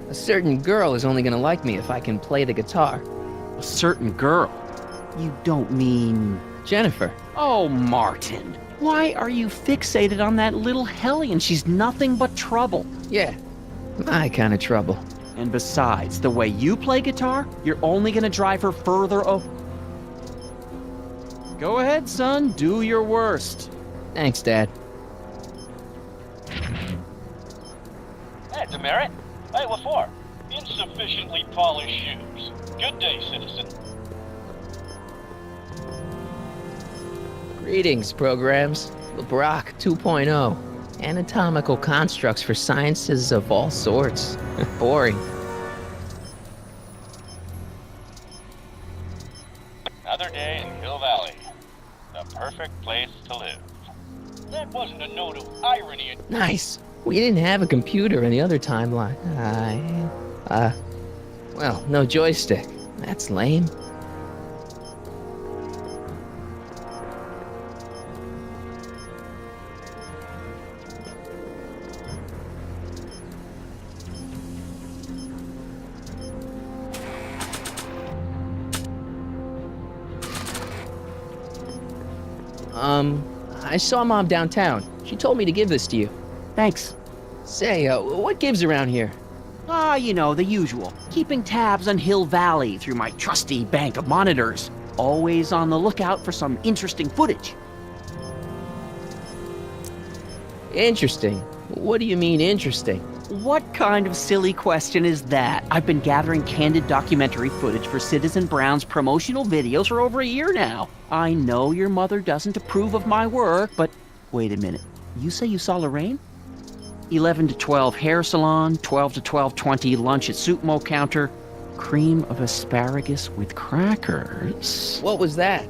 A certain girl is only gonna like me if I can play the guitar. A certain girl? You don't mean... Jennifer. Oh, Martin. Why are you fixated on that little hellion? She's nothing but trouble. Yeah, my kind of trouble. And besides, the way you play guitar, you're only gonna drive her further Go ahead, son. Do your worst. Thanks, Dad. Hey, Demerit. Hey, what for? Insufficiently polished shoes. Good day, citizen. Greetings, programs. LeBrock 2.0. Anatomical constructs for sciences of all sorts. Boring. Another day in Hill Valley. The perfect place to live. That wasn't a note of irony. Nice. We didn't have a computer in the other timeline. Well, no joystick. That's lame. I saw Mom downtown. She told me to give this to you. Thanks. Say, what gives around here? You know, the usual. Keeping tabs on Hill Valley through my trusty bank of monitors. Always on the lookout for some interesting footage. Interesting? What do you mean, interesting? What kind of silly question is that? I've been gathering candid documentary footage for Citizen Brown's promotional videos for over a year now. I know your mother doesn't approve of my work, but wait a minute. You say you saw Lorraine? 11 to 12 hair salon, 12 to 12:20 lunch at Soup Mo counter, cream of asparagus with crackers. What was that?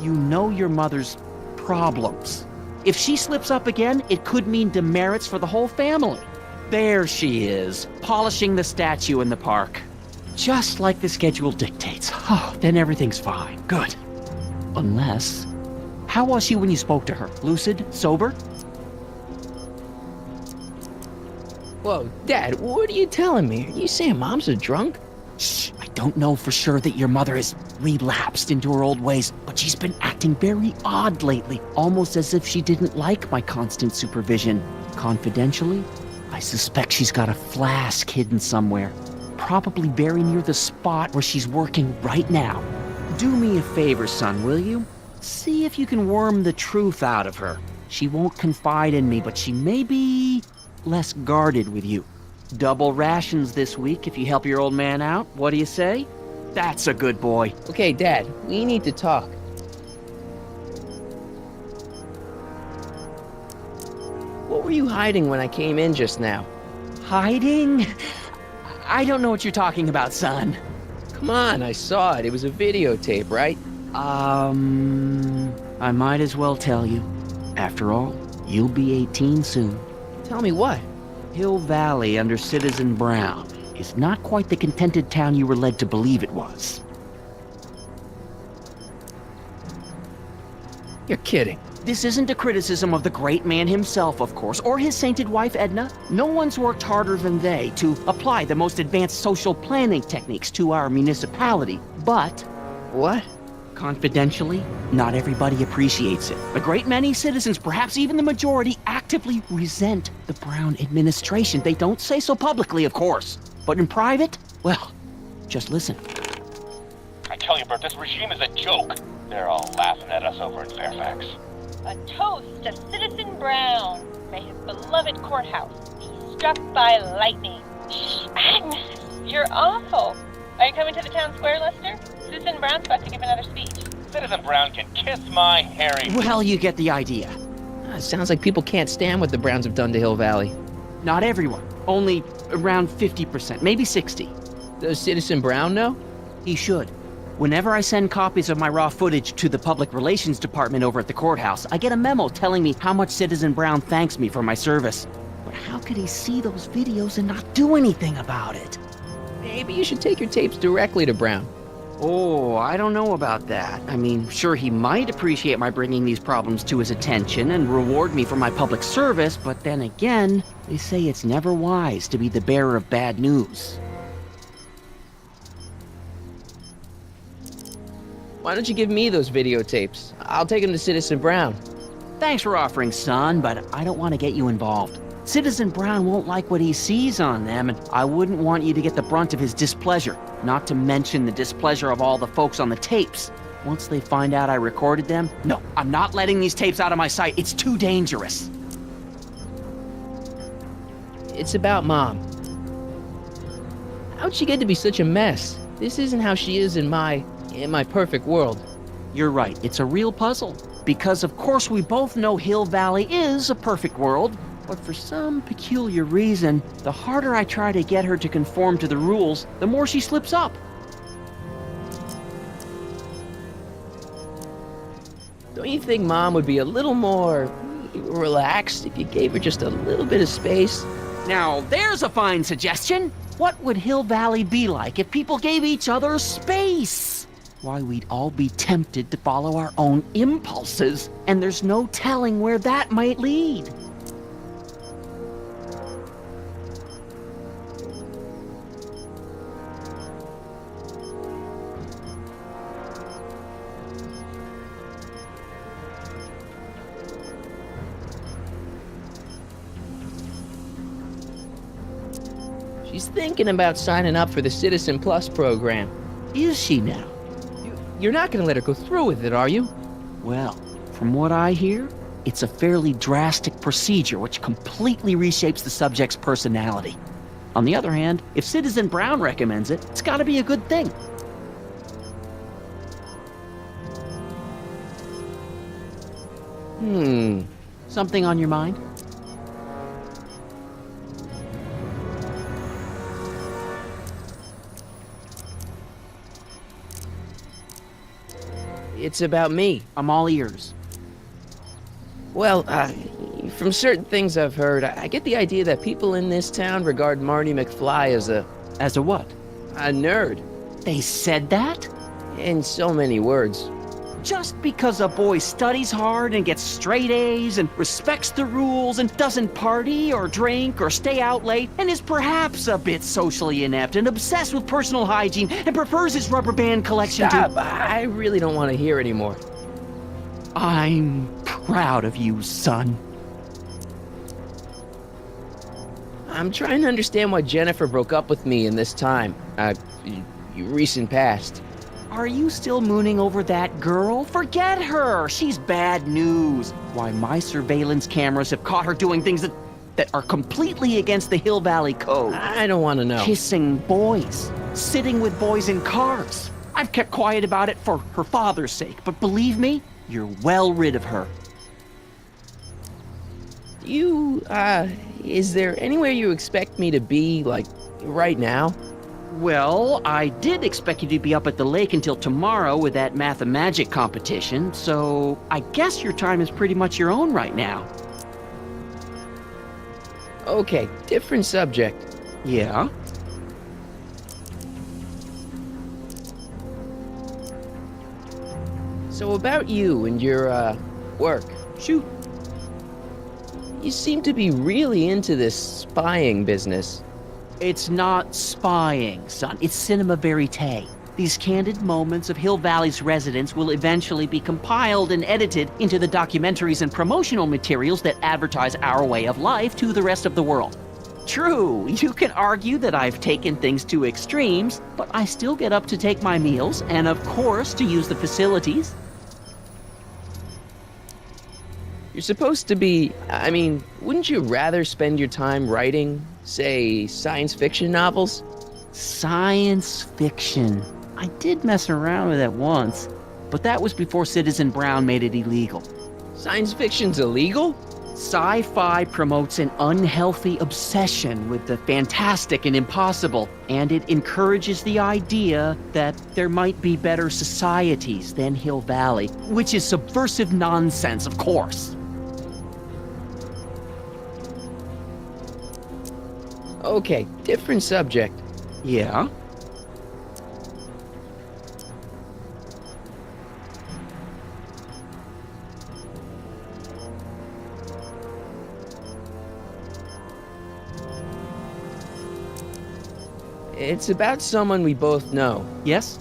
You know your mother's problems. If she slips up again, it could mean demerits for the whole family. There she is, polishing the statue in the park. Just like the schedule dictates. Oh, then everything's fine. Good. Unless... How was she when you spoke to her? Lucid? Sober? Whoa, Dad, what are you telling me? Are you saying Mom's a drunk? Shh, I don't know for sure that your mother has relapsed into her old ways, but she's been acting very odd lately, almost as if she didn't like my constant supervision. Confidentially, I suspect she's got a flask hidden somewhere, probably very near the spot where she's working right now. Do me a favor, son, will you? See if you can worm the truth out of her. She won't confide in me, but she may be less guarded with you. Double rations this week if you help your old man out. What do you say? That's a good boy. Okay, Dad, we need to talk. What were you hiding when I came in just now? Hiding? I don't know what you're talking about, son. Come on, I saw it. It was a videotape, right? I might as well tell you. After all, you'll be 18 soon. Tell me what? Hill Valley under Citizen Brown is not quite the contented town you were led to believe it was. You're kidding. This isn't a criticism of the great man himself, of course, or his sainted wife, Edna. No one's worked harder than they to apply the most advanced social planning techniques to our municipality. But... What? Confidentially, not everybody appreciates it. A great many citizens, perhaps even the majority, actively resent the Brown administration. They don't say so publicly, of course. But in private, well, just listen. I tell you, Bert, this regime is a joke. They're all laughing at us over in Fairfax. A toast to Citizen Brown. May his beloved courthouse be struck by lightning. Agnes, you're awful. Are you coming to the town square, Lester? Citizen Brown's about to give another speech. Citizen Brown can kiss my Harry. Well, you get the idea. It sounds like people can't stand what the Browns have done to Hill Valley. Not everyone. Only around 50%, maybe 60. Does Citizen Brown know? He should. Whenever I send copies of my raw footage to the Public Relations Department over at the courthouse, I get a memo telling me how much Citizen Brown thanks me for my service. But how could he see those videos and not do anything about it? Maybe you should take your tapes directly to Brown. Oh, I don't know about that. I mean, sure, he might appreciate my bringing these problems to his attention and reward me for my public service, but then again, they say it's never wise to be the bearer of bad news. Why don't you give me those videotapes? I'll take them to Citizen Brown. Thanks for offering, son, but I don't want to get you involved. Citizen Brown won't like what he sees on them, and I wouldn't want you to get the brunt of his displeasure, not to mention the displeasure of all the folks on the tapes. Once they find out I recorded them, no, I'm not letting these tapes out of my sight. It's too dangerous. It's about Mom. How'd she get to be such a mess? This isn't how she is in my perfect world. You're right, it's a real puzzle. Because of course we both know Hill Valley is a perfect world, but for some peculiar reason, the harder I try to get her to conform to the rules, the more she slips up. Don't you think Mom would be a little more relaxed if you gave her just a little bit of space? Now, there's a fine suggestion. What would Hill Valley be like if people gave each other space? Why, we'd all be tempted to follow our own impulses, and there's no telling where that might lead. She's thinking about signing up for the Citizen Plus program. Is she now? You're not going to let her go through with it, are you? Well, from what I hear, it's a fairly drastic procedure which completely reshapes the subject's personality. On the other hand, if Citizen Brown recommends it, it's gotta be a good thing. Something on your mind? It's about me. I'm all ears. Well, from certain things I've heard, I get the idea that people in this town regard Marty McFly as a... As a what? A nerd. They said that? In so many words. Just because a boy studies hard and gets straight A's and respects the rules and doesn't party or drink or stay out late and is perhaps a bit socially inept and obsessed with personal hygiene and prefers his rubber band collection Stop. I really don't want to hear anymore. I'm proud of you, son. I'm trying to understand why Jennifer broke up with me in this time. Recent past. Are you still mooning over that girl? Forget her! She's bad news. Why, my surveillance cameras have caught her doing things that are completely against the Hill Valley Code. I don't want to know. Kissing boys. Sitting with boys in cars. I've kept quiet about it for her father's sake, but believe me, you're well rid of her. Is there anywhere you expect me to be, like, right now? Well, I did expect you to be up at the lake until tomorrow with that Math-O-Magic competition, so I guess your time is pretty much your own right now. Okay, different subject. Yeah? So about you and your, work. Shoot. You seem to be really into this spying business. It's not spying, son. It's cinema verite. These candid moments of Hill Valley's residents will eventually be compiled and edited into the documentaries and promotional materials that advertise our way of life to the rest of the world. True, you can argue that I've taken things to extremes, but I still get up to take my meals and, of course, to use the facilities. You're supposed to be... wouldn't you rather spend your time writing, Say, science fiction novels? Science fiction. I did mess around with it once, but that was before Citizen Brown made it illegal. Science fiction's illegal? Sci-fi promotes an unhealthy obsession with the fantastic and impossible, and it encourages the idea that there might be better societies than Hill Valley, which is subversive nonsense, of course. Okay, different subject. Yeah? It's about someone we both know. Yes?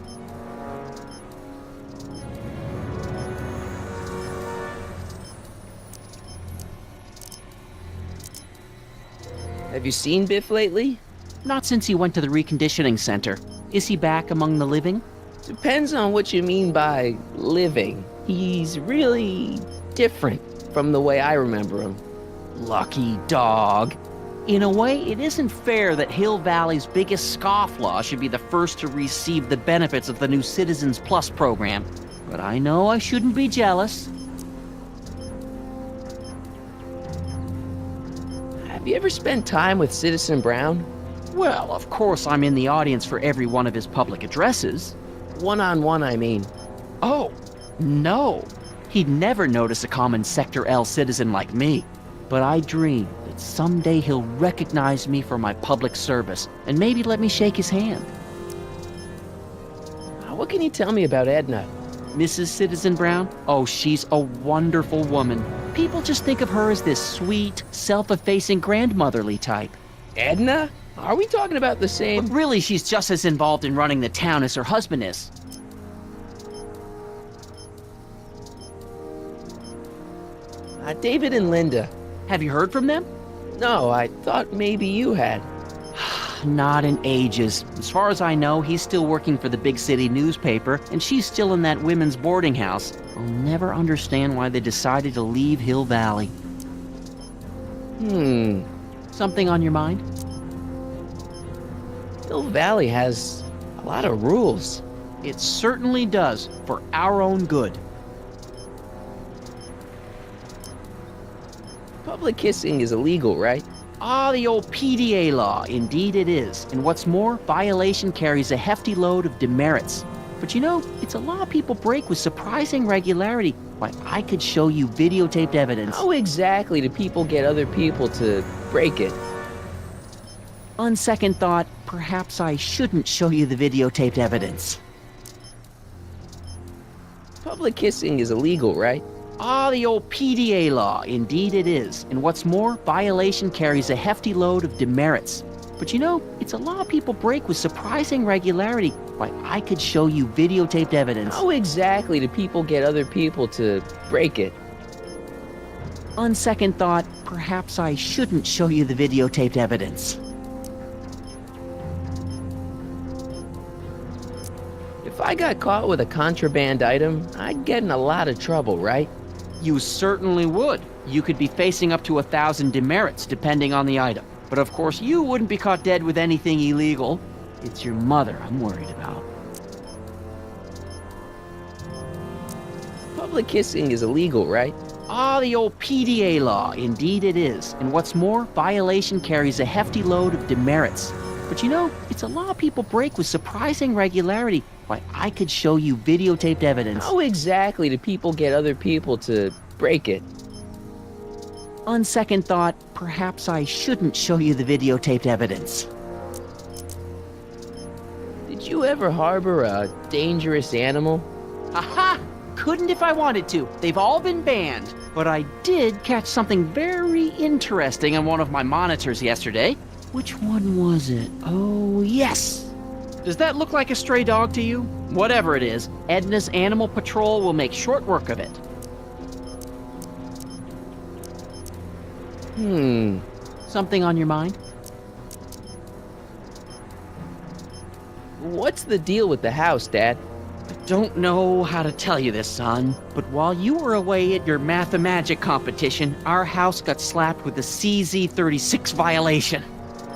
Have you seen Biff lately? Not since he went to the reconditioning center. Is he back among the living? Depends on what you mean by living. He's really different from the way I remember him. Lucky dog. In a way, it isn't fair that Hill Valley's biggest scofflaw should be the first to receive the benefits of the new Citizens Plus program. But I know I shouldn't be jealous. Have you ever spent time with Citizen Brown? Well, of course I'm in the audience for every one of his public addresses. One-on-one, I mean. Oh, no. He'd never notice a common Sector L citizen like me. But I dream that someday he'll recognize me for my public service and maybe let me shake his hand. What can you tell me about Edna? Mrs. Citizen Brown? Oh, she's a wonderful woman. People just think of her as this sweet, self-effacing grandmotherly type. Edna? Are we talking about the same? But really, she's just as involved in running the town as her husband is. David and Linda. Have you heard from them? No, I thought maybe you had. Not in ages. As far as I know, he's still working for the big city newspaper, and she's still in that women's boarding house. I'll never understand why they decided to leave Hill Valley. Something on your mind? Hill Valley has a lot of rules. It certainly does, for our own good. Public kissing is illegal, right? Ah, the old PDA law. Indeed it is. And what's more, violation carries a hefty load of demerits. But you know, it's a law people break with surprising regularity. Why, I could show you videotaped evidence. How exactly do people get other people to break it? On second thought, perhaps I shouldn't show you the videotaped evidence. Public kissing is illegal, right? Ah, the old PDA law. Indeed it is. And what's more, violation carries a hefty load of demerits. But you know, it's a law people break with surprising regularity. Why, I could show you videotaped evidence. How exactly do people get other people to break it? On second thought, perhaps I shouldn't show you the videotaped evidence. If I got caught with a contraband item, I'd get in a lot of trouble, right? You certainly would. You could be facing up to 1,000 demerits, depending on the item. But of course, you wouldn't be caught dead with anything illegal. It's your mother I'm worried about. Public kissing is illegal, right? Ah, the old PDA law. Indeed it is. And what's more, violation carries a hefty load of demerits. But you know, it's a law people break with surprising regularity. Why, I could show you videotaped evidence. How exactly do people get other people to break it? On second thought, perhaps I shouldn't show you the videotaped evidence. Did you ever harbor a dangerous animal? Aha! Couldn't if I wanted to. They've all been banned. But I did catch something very interesting on one of my monitors yesterday. Which one was it? Oh, yes! Does that look like a stray dog to you? Whatever it is, Edna's Animal Patrol will make short work of it. Something on your mind? What's the deal with the house, Dad? I don't know how to tell you this, son, but while you were away at your Mathemagic competition, our house got slapped with a CZ-36 violation.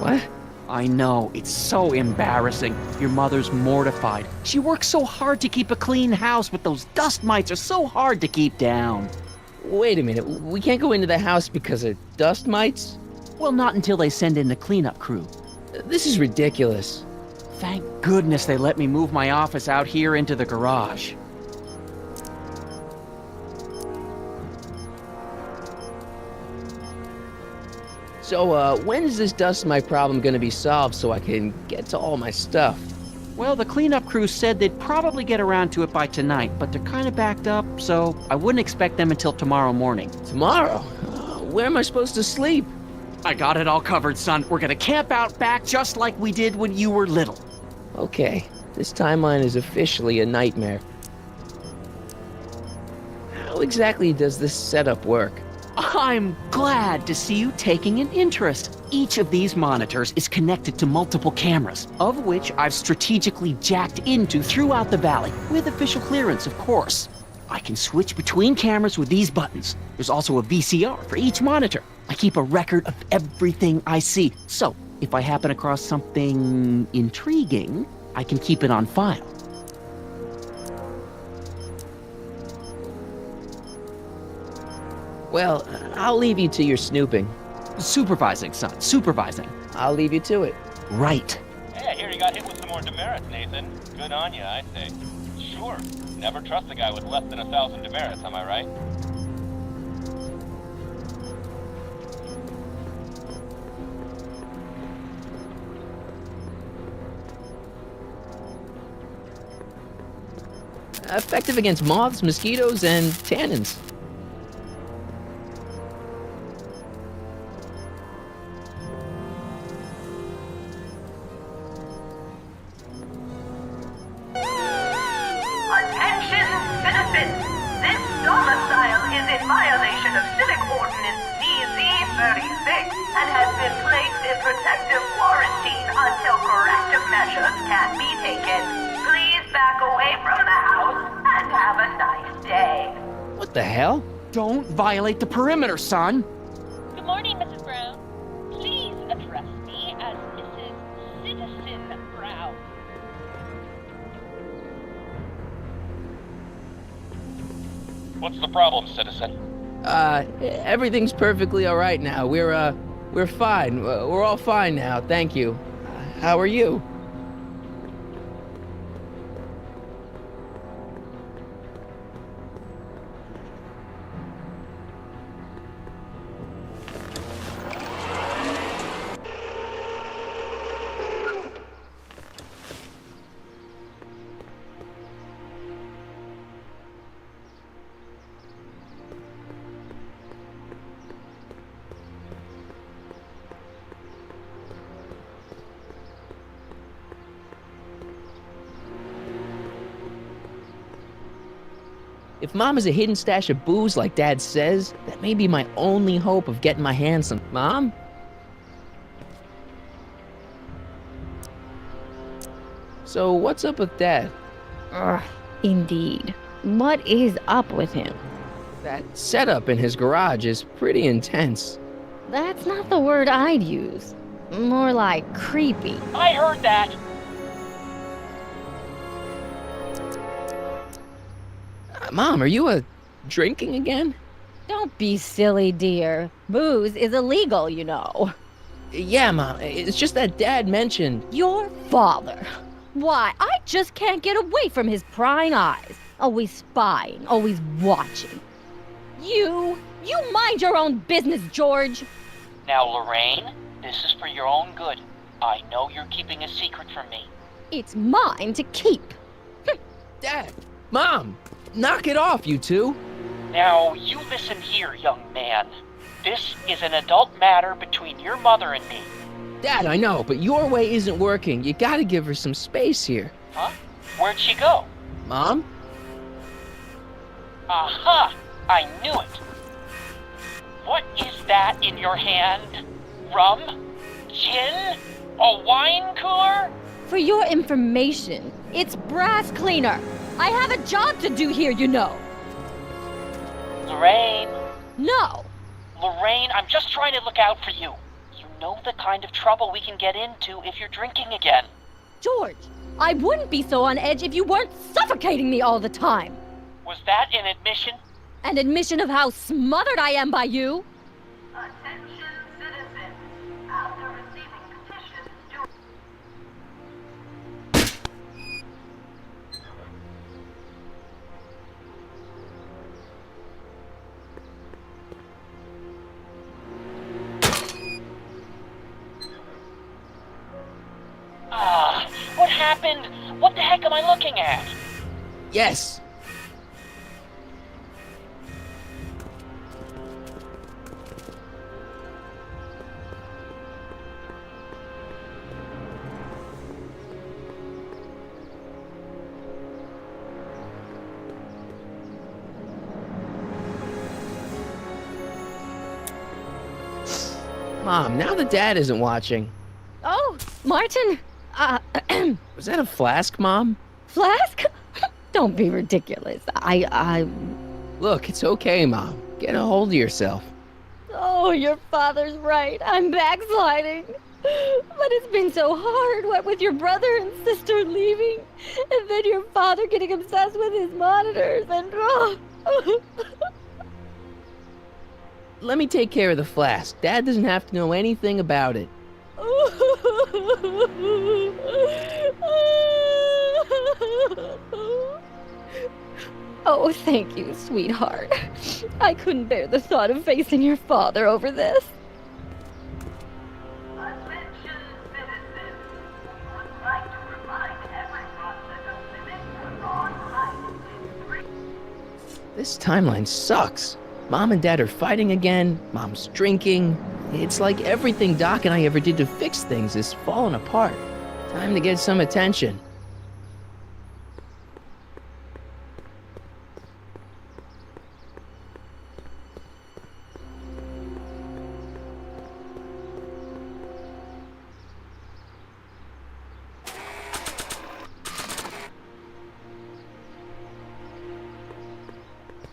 What? I know, it's so embarrassing. Your mother's mortified. She works so hard to keep a clean house, but those dust mites are so hard to keep down. Wait a minute, we can't go into the house because of dust mites? Well, not until they send in the cleanup crew. This is ridiculous. Thank goodness they let me move my office out here into the garage. So, when is this dust mite problem gonna be solved so I can get to all my stuff? Well, the cleanup crew said they'd probably get around to it by tonight, but they're kind of backed up, so I wouldn't expect them until tomorrow morning. Tomorrow? Where am I supposed to sleep? I got it all covered, son. We're gonna camp out back just like we did when you were little. Okay, this timeline is officially a nightmare. How exactly does this setup work? I'm glad to see you taking an interest. Each of these monitors is connected to multiple cameras, of which I've strategically jacked into throughout the valley, with official clearance, of course. I can switch between cameras with these buttons. There's also a VCR for each monitor. I keep a record of everything I see, so if I happen across something intriguing, I can keep it on file. Well, I'll leave you to your snooping. Supervising, son, supervising. I'll leave you to it. Right. Hey, I hear you got hit with some more demerits, Nathan. Good on you, I say. Sure. Never trust a guy with less than 1,000 demerits, am I right? Effective against moths, mosquitoes, and tannins. Attention, citizens! This domicile is in violation of Civic Ordinance CZ-36 and has been placed in protective quarantine until corrective measures can be taken. Please back away from the house and have a nice day. What the hell? Don't violate the perimeter, son. Good morning, Mrs. Brown. Please address me as Mrs. Citizen Brown. What's the problem, citizen? Everything's perfectly all right now. We're fine. We're all fine now, thank you. How are you? If Mom has a hidden stash of booze like Dad says, that may be my only hope of getting my hands on... Mom? So what's up with Dad? Ugh, indeed. What is up with him? That setup in his garage is pretty intense. That's not the word I'd use. More like creepy. I heard that. Mom, are you drinking again? Don't be silly, dear. Booze is illegal, you know. Yeah, Mom. It's just that Dad mentioned... Your father. Why, I just can't get away from his prying eyes. Always spying, always watching. You mind your own business, George. Now, Lorraine, this is for your own good. I know you're keeping a secret from me. It's mine to keep. Dad! Mom! Knock it off, you two! Now, you listen here, young man. This is an adult matter between your mother and me. Dad, I know, but your way isn't working. You gotta give her some space here. Huh? Where'd she go? Mom? Aha! I knew it. What is that in your hand? Rum? Gin? A wine cooler? For your information, it's brass cleaner. I have a job to do here, you know. Lorraine. No. Lorraine, I'm just trying to look out for you. You know the kind of trouble we can get into if you're drinking again. George, I wouldn't be so on edge if you weren't suffocating me all the time. Was that an admission? An admission of how smothered I am by you. Attention citizens. After receiving petitions due... What happened? What the heck am I looking at? Yes! Mom, now that Dad isn't watching. Oh, Martin. Was that a flask, Mom? Flask? Don't be ridiculous. Look, it's okay, Mom. Get a hold of yourself. Oh, your father's right. I'm backsliding. But it's been so hard, what with your brother and sister leaving, and then your father getting obsessed with his monitors, and Let me take care of the flask. Dad doesn't have to know anything about it. Oh, thank you, sweetheart. I couldn't bear the thought of facing your father over this. Attention citizens. We would like to remind everyone that the limit for on-site is 3... This timeline sucks. Mom and Dad are fighting again. Mom's drinking. It's like everything Doc and I ever did to fix things is falling apart. Time to get some attention.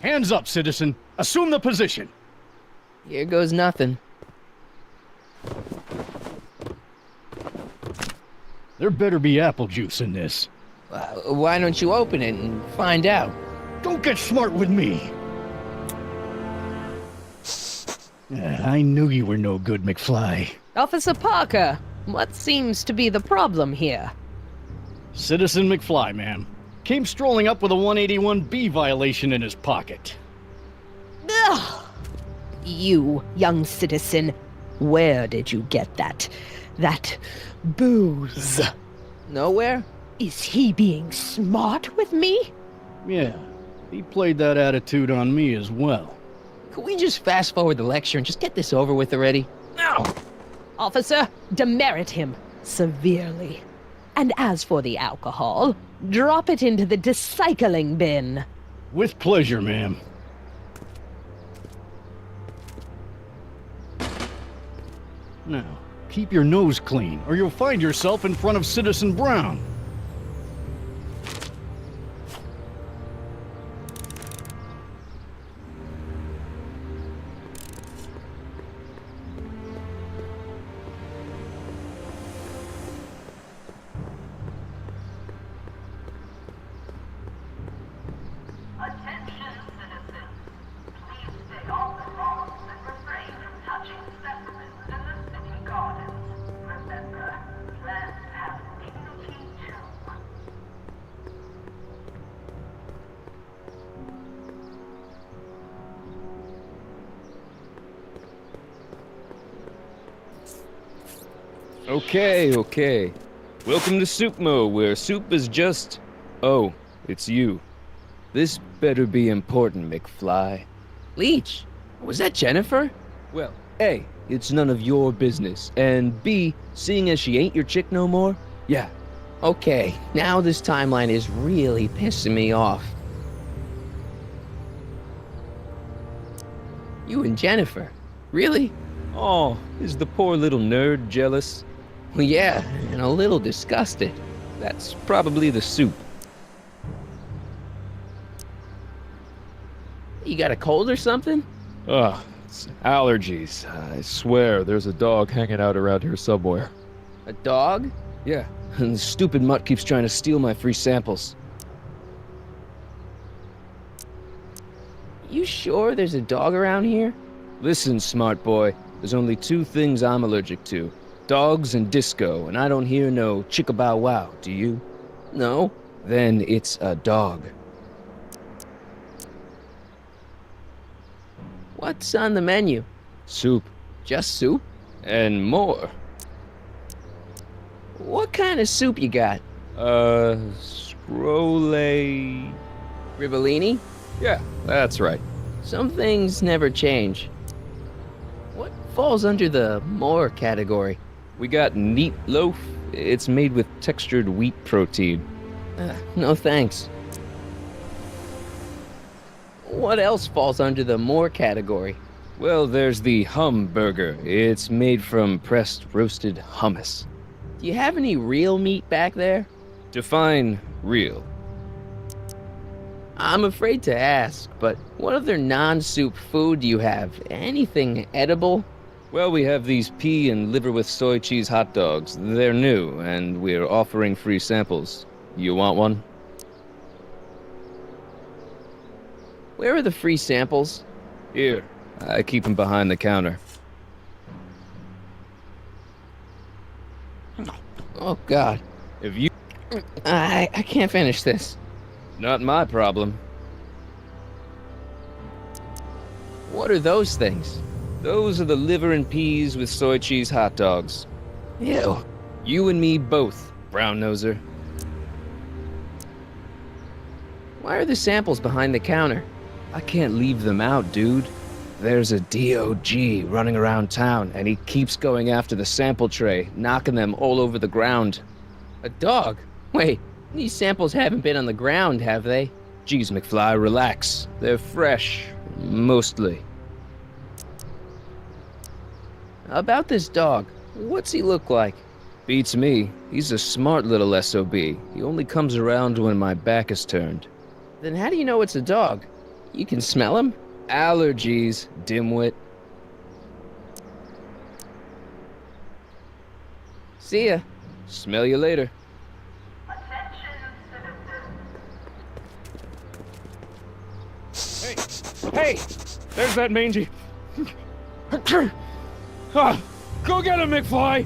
Hands up, citizen. Assume the position. Here goes nothing. There better be apple juice in this. Why don't you open it and find out? Don't get smart with me. I knew you were no good, McFly. Officer Parker, what seems to be the problem here? Citizen McFly, ma'am. Came strolling up with a 181B violation in his pocket. Ugh! You, young citizen, where did you get that booze? Nowhere? Is he being smart with me? Yeah, he played that attitude on me as well. Could we just fast forward the lecture and just get this over with already? No! Officer, demerit him severely. And as for the alcohol, drop it into the recycling bin. With pleasure, ma'am. Now, keep your nose clean, or you'll find yourself in front of Citizen Brown. Attention citizens. Please stay off the lawns and refrain from touching specimens in the city gardens. Remember, plants have dignity too. Okay. Welcome to Soupmo, where soup is just... Oh, it's you. This better be important, McFly. Leech, was that Jennifer? Well, A, it's none of your business, and B, seeing as she ain't your chick no more, yeah. Okay, now this timeline is really pissing me off. You and Jennifer? Really? Oh, is the poor little nerd jealous? Well, yeah, and a little disgusted. That's probably the soup. You got a cold or something? Ugh, It's allergies. I swear there's a dog hanging out around here somewhere. A dog? Yeah, and the stupid mutt keeps trying to steal my free samples. You sure there's a dog around here? Listen, smart boy, there's only two things I'm allergic to. Dogs and disco, and I don't hear no chicka bow wow, do you? No. Then it's a dog. What's on the menu? Soup. Just soup? And more. What kind of soup you got? Scrole... Rivellini? Yeah, that's right. Some things never change. What falls under the more category? We got neat loaf. It's made with textured wheat protein. No thanks. What else falls under the more category? Well, there's the hum burger. It's made from pressed roasted hummus. Do you have any real meat back there? Define real. I'm afraid to ask, but what other non-soup food do you have? Anything edible? Well, we have these pea and liver with soy cheese hot dogs. They're new, and we're offering free samples. You want one? Where are the free samples? Here. I keep them behind the counter. Oh, God. If you... I can't finish this. Not my problem. What are those things? Those are the liver and peas with soy cheese hot dogs. Ew. You and me both, brown noser. Why are the samples behind the counter? I can't leave them out, dude. There's a DOG running around town, and he keeps going after the sample tray, knocking them all over the ground. A dog? Wait, these samples haven't been on the ground, have they? Geez, McFly, relax. They're fresh. Mostly. About this dog, what's he look like? Beats me. He's a smart little SOB. He only comes around when my back is turned. Then how do you know it's a dog? You can smell him? Allergies, dimwit. See ya. Smell you later. Attention, citizens. Hey! There's that mangy. Go get him, McFly!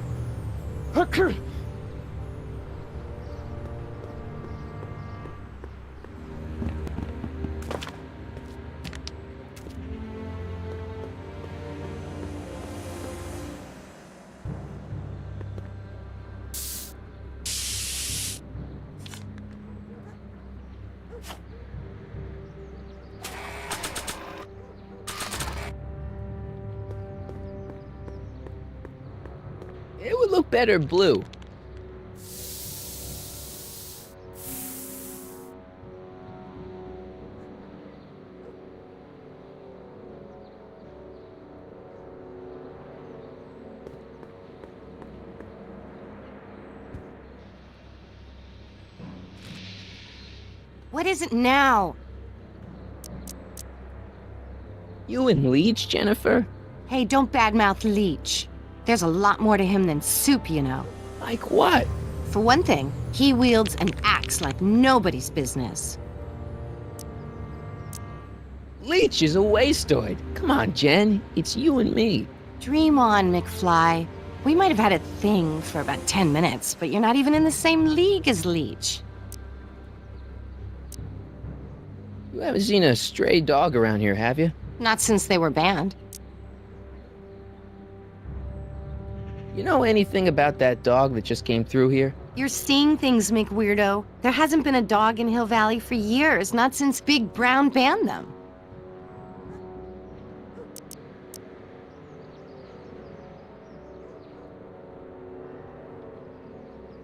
It would look better blue. What is it now? You and Leech, Jennifer? Hey, don't badmouth Leech. There's a lot more to him than soup, you know. Like what? For one thing, he wields an axe like nobody's business. Leech is a wastoid. Come on, Jen. It's you and me. Dream on, McFly. We might have had a thing for about 10 minutes, but you're not even in the same league as Leech. You haven't seen a stray dog around here, have you? Not since they were banned. You know anything about that dog that just came through here? You're seeing things, McWeirdo. There hasn't been a dog in Hill Valley for years, not since Big Brown banned them.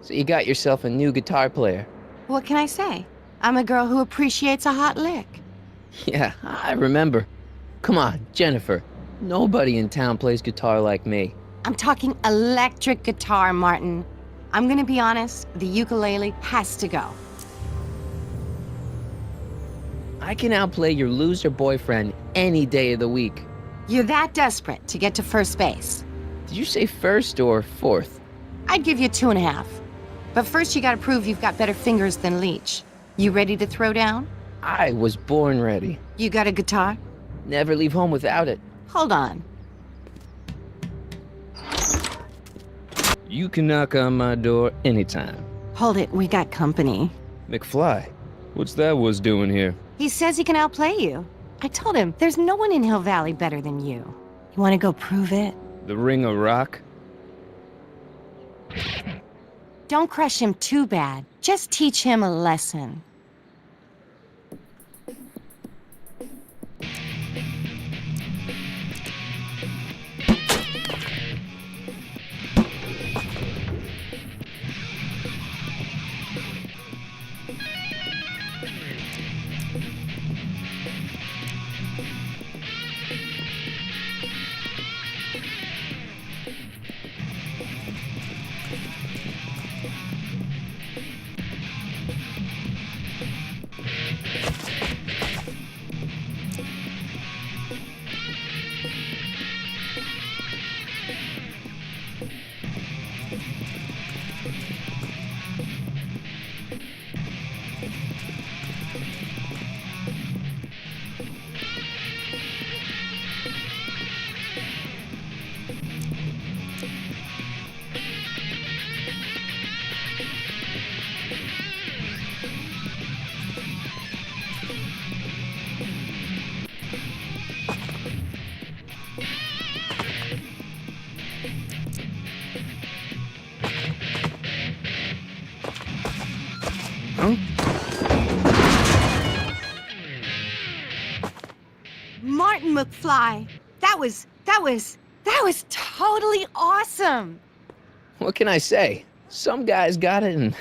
So you got yourself a new guitar player. What can I say? I'm a girl who appreciates a hot lick. Yeah, I remember. Come on, Jennifer. Nobody in town plays guitar like me. I'm talking electric guitar, Martin. I'm gonna be honest, the ukulele has to go. I can outplay your loser boyfriend any day of the week. You're that desperate to get to first base. Did you say first or fourth? I'd give you 2.5. But first you gotta prove you've got better fingers than Leech. You ready to throw down? I was born ready. You got a guitar? Never leave home without it. Hold on. You can knock on my door anytime. Hold it, we got company. McFly, what's that was doing here? He says he can outplay you. I told him, there's no one in Hill Valley better than you. You wanna go prove it? The Ring of Rock? Don't crush him too bad. Just teach him a lesson. Martin McFly, that was totally awesome. What can I say? Some guys got it and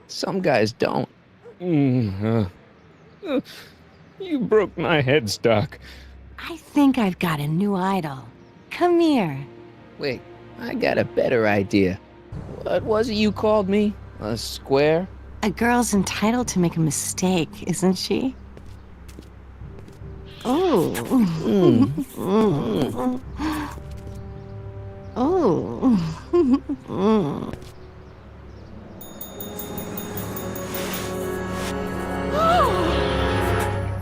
some guys don't. You broke my headstock. I think I've got a new idol. Come here. Wait, I got a better idea. What was it you called me? A square? A girl's entitled to make a mistake, isn't she? Oh. Oh.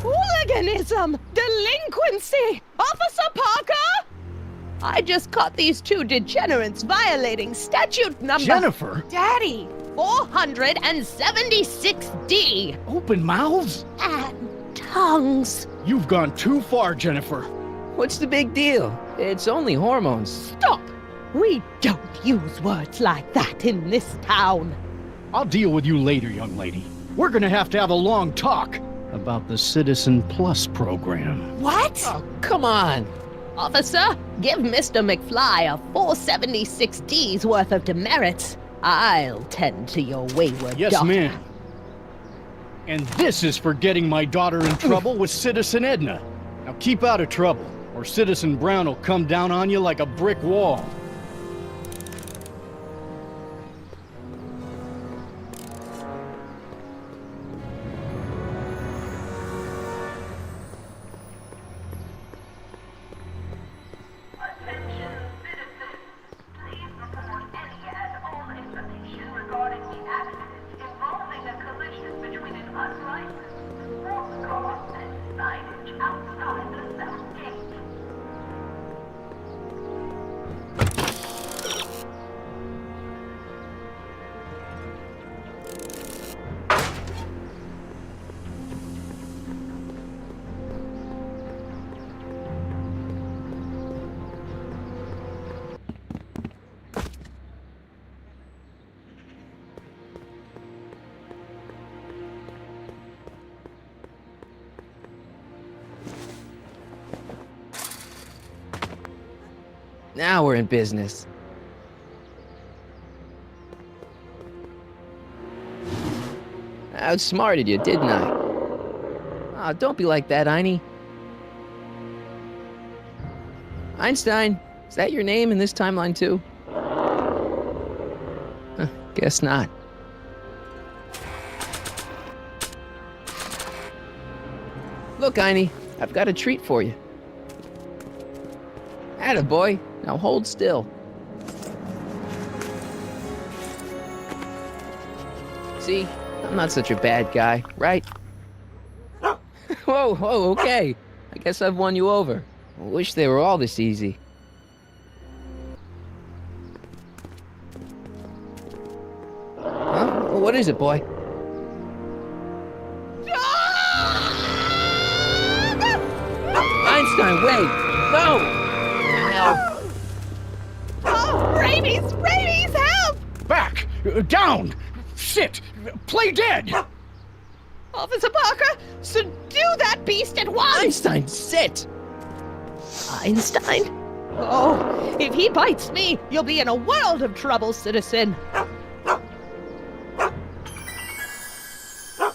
Hooliganism! Delinquency! Officer Parker! I just caught these two degenerates violating statute number... Jennifer! Daddy! 476D! Open mouths? And tongues. You've gone too far, Jennifer. What's the big deal? It's only hormones. Stop! We don't use words like that in this town. I'll deal with you later, young lady. We're gonna have to have a long talk about the Citizen Plus program. What? Oh, come on. Officer, give Mr. McFly a 476D's worth of demerits. I'll tend to your wayward Yes, daughter. ma'am. And this is for getting my daughter in trouble with Citizen Edna. Now keep out of trouble, or Citizen Brown will come down on you like a brick wall. Attention citizens. Please report any and all information regarding the accident involving a collision between an unlicensed sports car and signage outside the south gate. Now we're in business. I outsmarted you, didn't I? Oh, don't be like that, Einie. Einstein, is that your name in this timeline too? Huh, guess not. Look, Einie, I've got a treat for you. Attaboy. Now hold still. See? I'm not such a bad guy, right? Whoa, okay. I guess I've won you over. I wish they were all this easy. Huh? What is it, boy? Einstein, wait! No! Help! Oh, rabies! Rabies, help! Back! Down! Sit! Play dead! Officer Parker, subdue that beast at once! Einstein, sit! Einstein? Oh, if he bites me, you'll be in a world of trouble, citizen.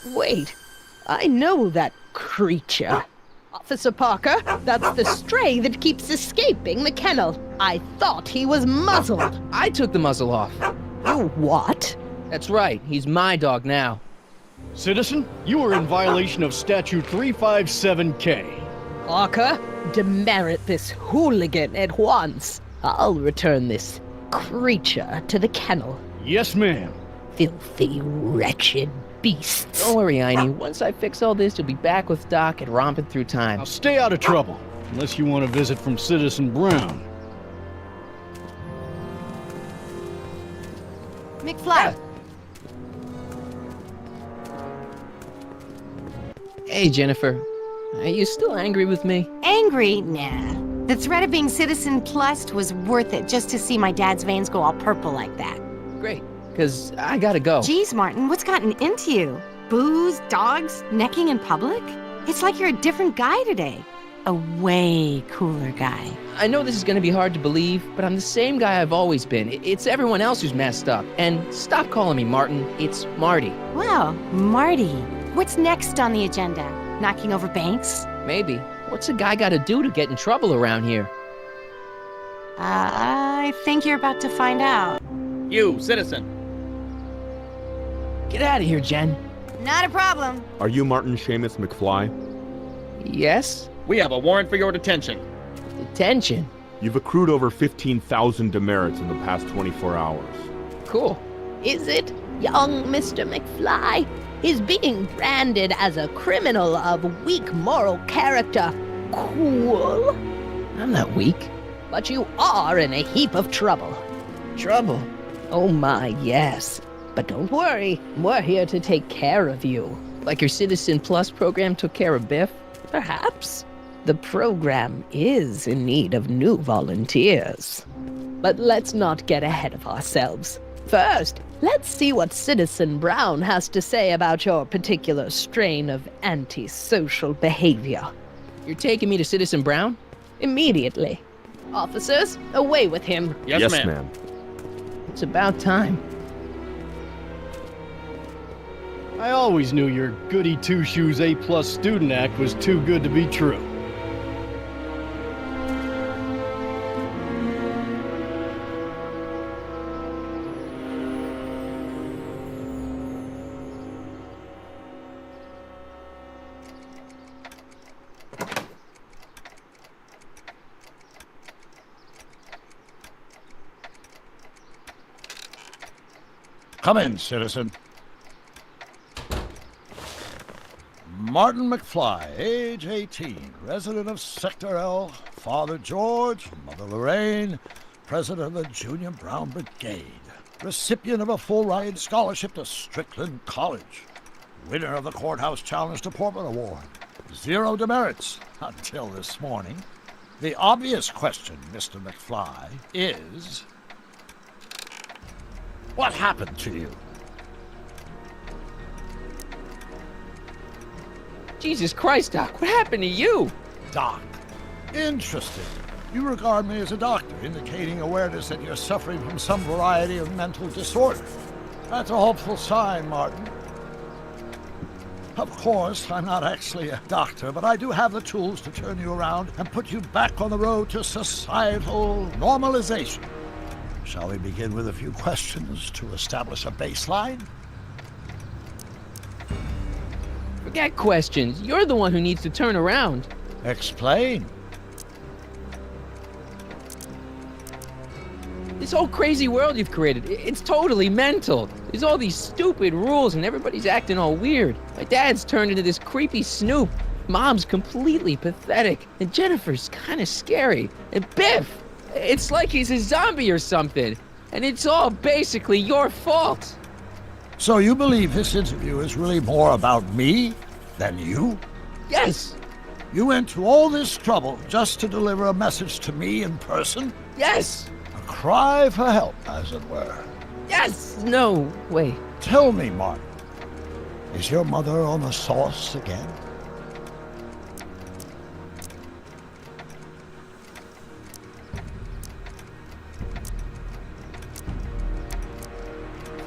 Wait, I know that creature. Officer Parker, that's the stray that keeps escaping the kennel. I thought he was muzzled. I took the muzzle off. You what? That's right, he's my dog now. Citizen, you are in violation of Statute 357K. Parker, demerit this hooligan at once. I'll return this creature to the kennel. Yes, ma'am. Filthy, wretched beasts. Don't worry, Einie. Once I fix all this, you'll be back with Doc and romping through time. Now stay out of trouble, unless you want a visit from Citizen Brown. McFly. Hey, Jennifer. Are you still angry with me? Angry? Nah. The threat of being Citizen Plus was worth it just to see my dad's veins go all purple like that. Great, because I gotta go. Geez, Martin, what's gotten into you? Booze, dogs, necking in public? It's like you're a different guy today. A way cooler guy. I know this is gonna be hard to believe, but I'm the same guy I've always been. It's everyone else who's messed up. And stop calling me Martin. It's Marty. Well, Marty, what's next on the agenda? Knocking over banks? Maybe. What's a guy gotta do to get in trouble around here? I think you're about to find out. You, citizen. Get out of here, Jen. Not a problem. Are you Martin Seamus McFly? Yes? We have a warrant for your detention. Detention? You've accrued over 15,000 demerits in the past 24 hours. Cool. Is it, young Mr. McFly? Is being branded as a criminal of weak moral character cool? I'm not weak. But you are in a heap of trouble. Trouble? Oh my, yes. But don't worry, we're here to take care of you. Like your Citizen Plus program took care of Biff? Perhaps. The program is in need of new volunteers. But let's not get ahead of ourselves. First, let's see what Citizen Brown has to say about your particular strain of antisocial behavior. You're taking me to Citizen Brown? Immediately. Officers, away with him. Yes, ma'am. It's about time. I always knew your goody two-shoes A+ student act was too good to be true. Come in, citizen. Martin McFly, age 18, resident of Sector L, Father George, Mother Lorraine, president of the Junior Brown Brigade, recipient of a full-ride scholarship to Strickland College, winner of the Courthouse Challenge Deportment Award, 0 demerits until this morning. The obvious question, Mr. McFly, is... what happened to you? Jesus Christ, Doc, what happened to you? Doc. Interesting. You regard me as a doctor, indicating awareness that you're suffering from some variety of mental disorder. That's a hopeful sign, Martin. Of course, I'm not actually a doctor, but I do have the tools to turn you around and put you back on the road to societal normalization. Shall we begin with a few questions to establish a baseline? Forget questions. You're the one who needs to turn around. Explain. This whole crazy world you've created, it's totally mental. There's all these stupid rules and everybody's acting all weird. My dad's turned into this creepy snoop. Mom's completely pathetic. And Jennifer's kind of scary. And Biff, it's like he's a zombie or something. And it's all basically your fault. So you believe this interview is really more about me than you? Yes. You went to all this trouble just to deliver a message to me in person? Yes. A cry for help, as it were. Yes. No, wait. Tell me, Martin, is your mother on the sauce again?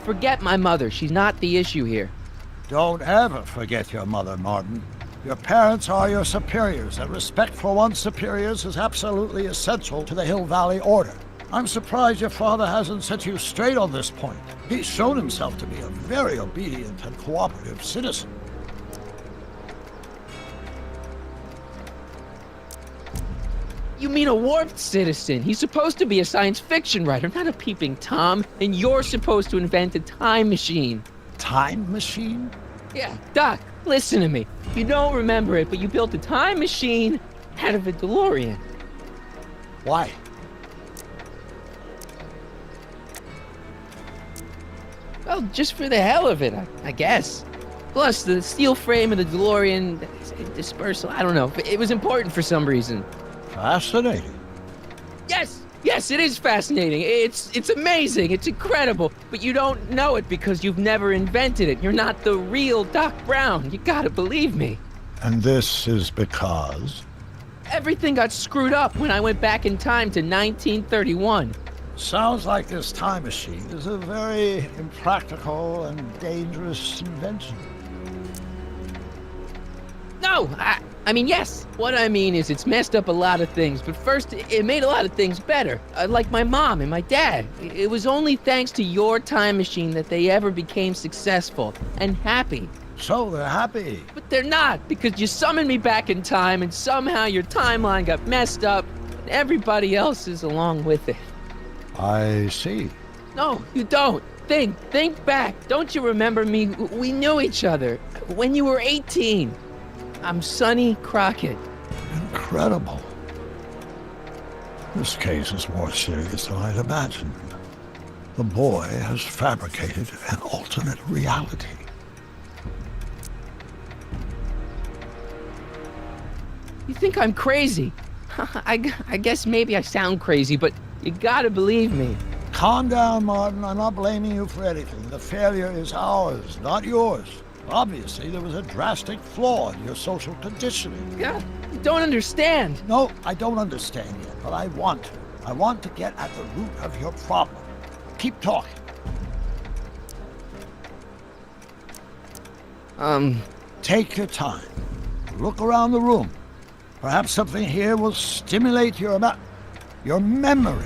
Forget my mother. She's not the issue here. Don't ever forget your mother, Martin. Your parents are your superiors, and respect for one's superiors is absolutely essential to the Hill Valley Order. I'm surprised your father hasn't set you straight on this point. He's shown himself to be a very obedient and cooperative citizen. You mean a warped citizen? He's supposed to be a science fiction writer, not a peeping Tom. And you're supposed to invent a time machine. Time machine? Yeah, Doc, listen to me. You don't remember it, but you built a time machine out of a DeLorean. Why? Well, just for the hell of it, I guess. Plus, the steel frame of the DeLorean, dispersal, I don't know. It was important for some reason. Fascinating. Yes, it is fascinating. It's amazing. It's incredible. But you don't know it because you've never invented it. You're not the real Doc Brown. You gotta believe me. And this is because? Everything got screwed up when I went back in time to 1931. Sounds like this time machine is a very impractical and dangerous invention. No, I mean, yes. What I mean is it's messed up a lot of things, but first, it made a lot of things better. Like my mom and my dad. It was only thanks to your time machine that they ever became successful and happy. So they're happy. But they're not, because you summoned me back in time and somehow your timeline got messed up and everybody else is along with it. I see. No, you don't. Think back. Don't you remember me? We knew each other when you were 18. I'm Sonny Crockett. Incredible. This case is more serious than I'd imagined. The boy has fabricated an alternate reality. You think I'm crazy? I guess maybe I sound crazy, but you gotta believe me. Calm down, Martin. I'm not blaming you for anything. The failure is ours, not yours. Obviously, there was a drastic flaw in your social conditioning. Yeah, you don't understand. No, I don't understand yet, but I want to. I want to get at the root of your problem. Keep talking. Take your time. Look around the room. Perhaps something here will stimulate your memory.